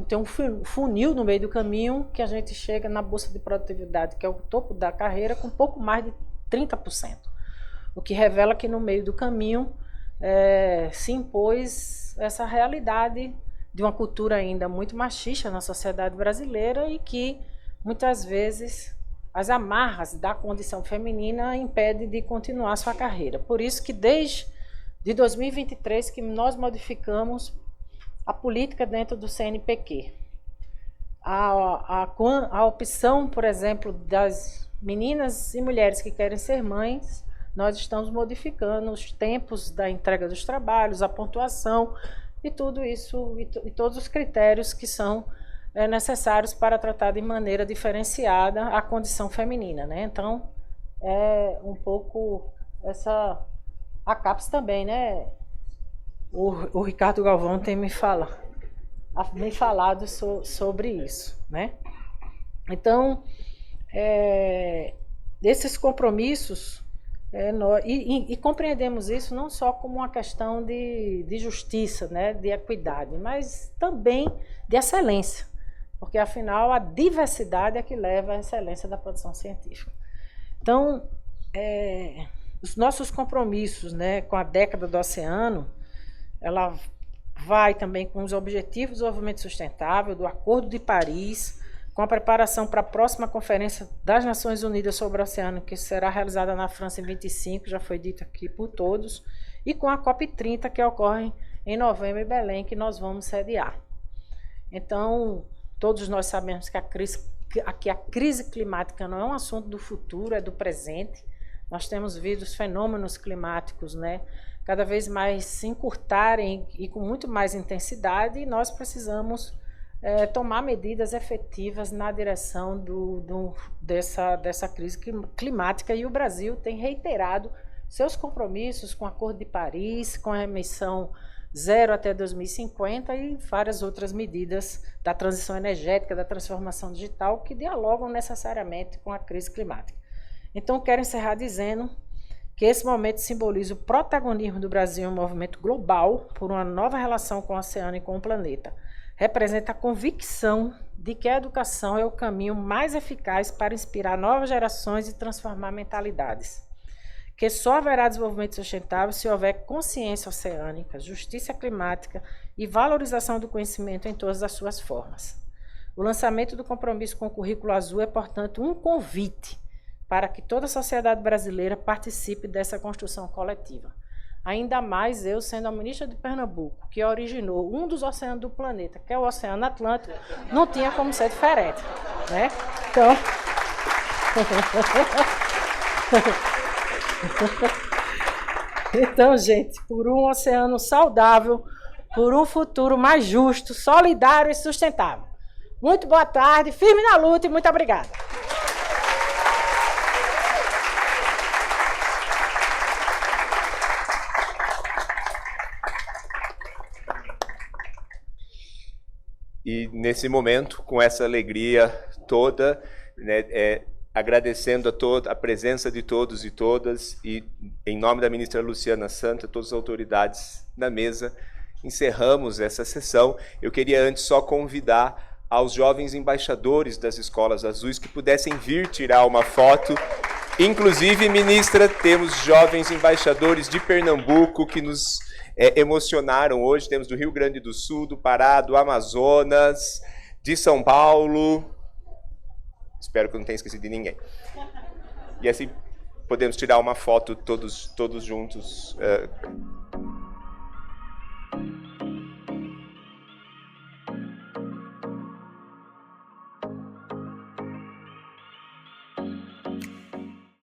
tem um funil no meio do caminho que a gente chega na bolsa de produtividade, que é o topo da carreira, com pouco mais de 30%. O que revela que no meio do caminho se impôs essa realidade de uma cultura ainda muito machista na sociedade brasileira e que muitas vezes as amarras da condição feminina impedem de continuar sua carreira. Por isso que desde 2023 que nós modificamos a política dentro do CNPq. A opção, por exemplo, das meninas e mulheres que querem ser mães, nós estamos modificando os tempos da entrega dos trabalhos, a pontuação e tudo isso, e todos os critérios que são necessários para tratar de maneira diferenciada a condição feminina, né? Então, é um pouco a CAPES também, né? O Ricardo Galvão tem me falado sobre isso, né? Então, desses compromissos, e compreendemos isso não só como uma questão de justiça, né? De equidade, mas também de excelência. Porque, afinal, a diversidade é que leva à excelência da produção científica. Então, os nossos compromissos, né, com a década do oceano, ela vai também com os Objetivos de Desenvolvimento Sustentável, do Acordo de Paris, com a preparação para a próxima Conferência das Nações Unidas sobre o Oceano, que será realizada na França em 25, já foi dito aqui por todos, e com a COP30, que ocorre em novembro em Belém, que nós vamos sediar. Então, todos nós sabemos que a crise climática não é um assunto do futuro, é do presente. Nós temos visto os fenômenos climáticos, né, cada vez mais se encurtarem e com muito mais intensidade, e nós precisamos tomar medidas efetivas na direção dessa crise climática, e o Brasil tem reiterado seus compromissos com o Acordo de Paris, com a emissão zero até 2050 e várias outras medidas da transição energética, da transformação digital, que dialogam necessariamente com a crise climática. Então, quero encerrar dizendo que esse momento simboliza o protagonismo do Brasil em um movimento global por uma nova relação com o oceano e com o planeta. Representa a convicção de que a educação é o caminho mais eficaz para inspirar novas gerações e transformar mentalidades. Que só haverá desenvolvimento sustentável se houver consciência oceânica, justiça climática e valorização do conhecimento em todas as suas formas. O lançamento do compromisso com o Currículo Azul é, portanto, um convite para que toda a sociedade brasileira participe dessa construção coletiva. Ainda mais eu, sendo a ministra de Pernambuco, que originou um dos oceanos do planeta, que é o Oceano Atlântico, não tinha como ser diferente, né? Então... Então, gente, por um oceano saudável, por um futuro mais justo, solidário e sustentável. Muito boa tarde, firme na luta e muito obrigada. E nesse momento, com essa alegria toda, né, agradecendo a presença de todos e todas, e em nome da ministra Luciana Santos, todas as autoridades da mesa, encerramos essa sessão. Eu queria antes só convidar aos jovens embaixadores das escolas azuis que pudessem vir tirar uma foto. Inclusive, ministra, temos jovens embaixadores de Pernambuco que nos emocionaram hoje. Temos do Rio Grande do Sul, do Pará, do Amazonas, de São Paulo. Espero que eu não tenha esquecido de ninguém. E assim podemos tirar uma foto todos juntos.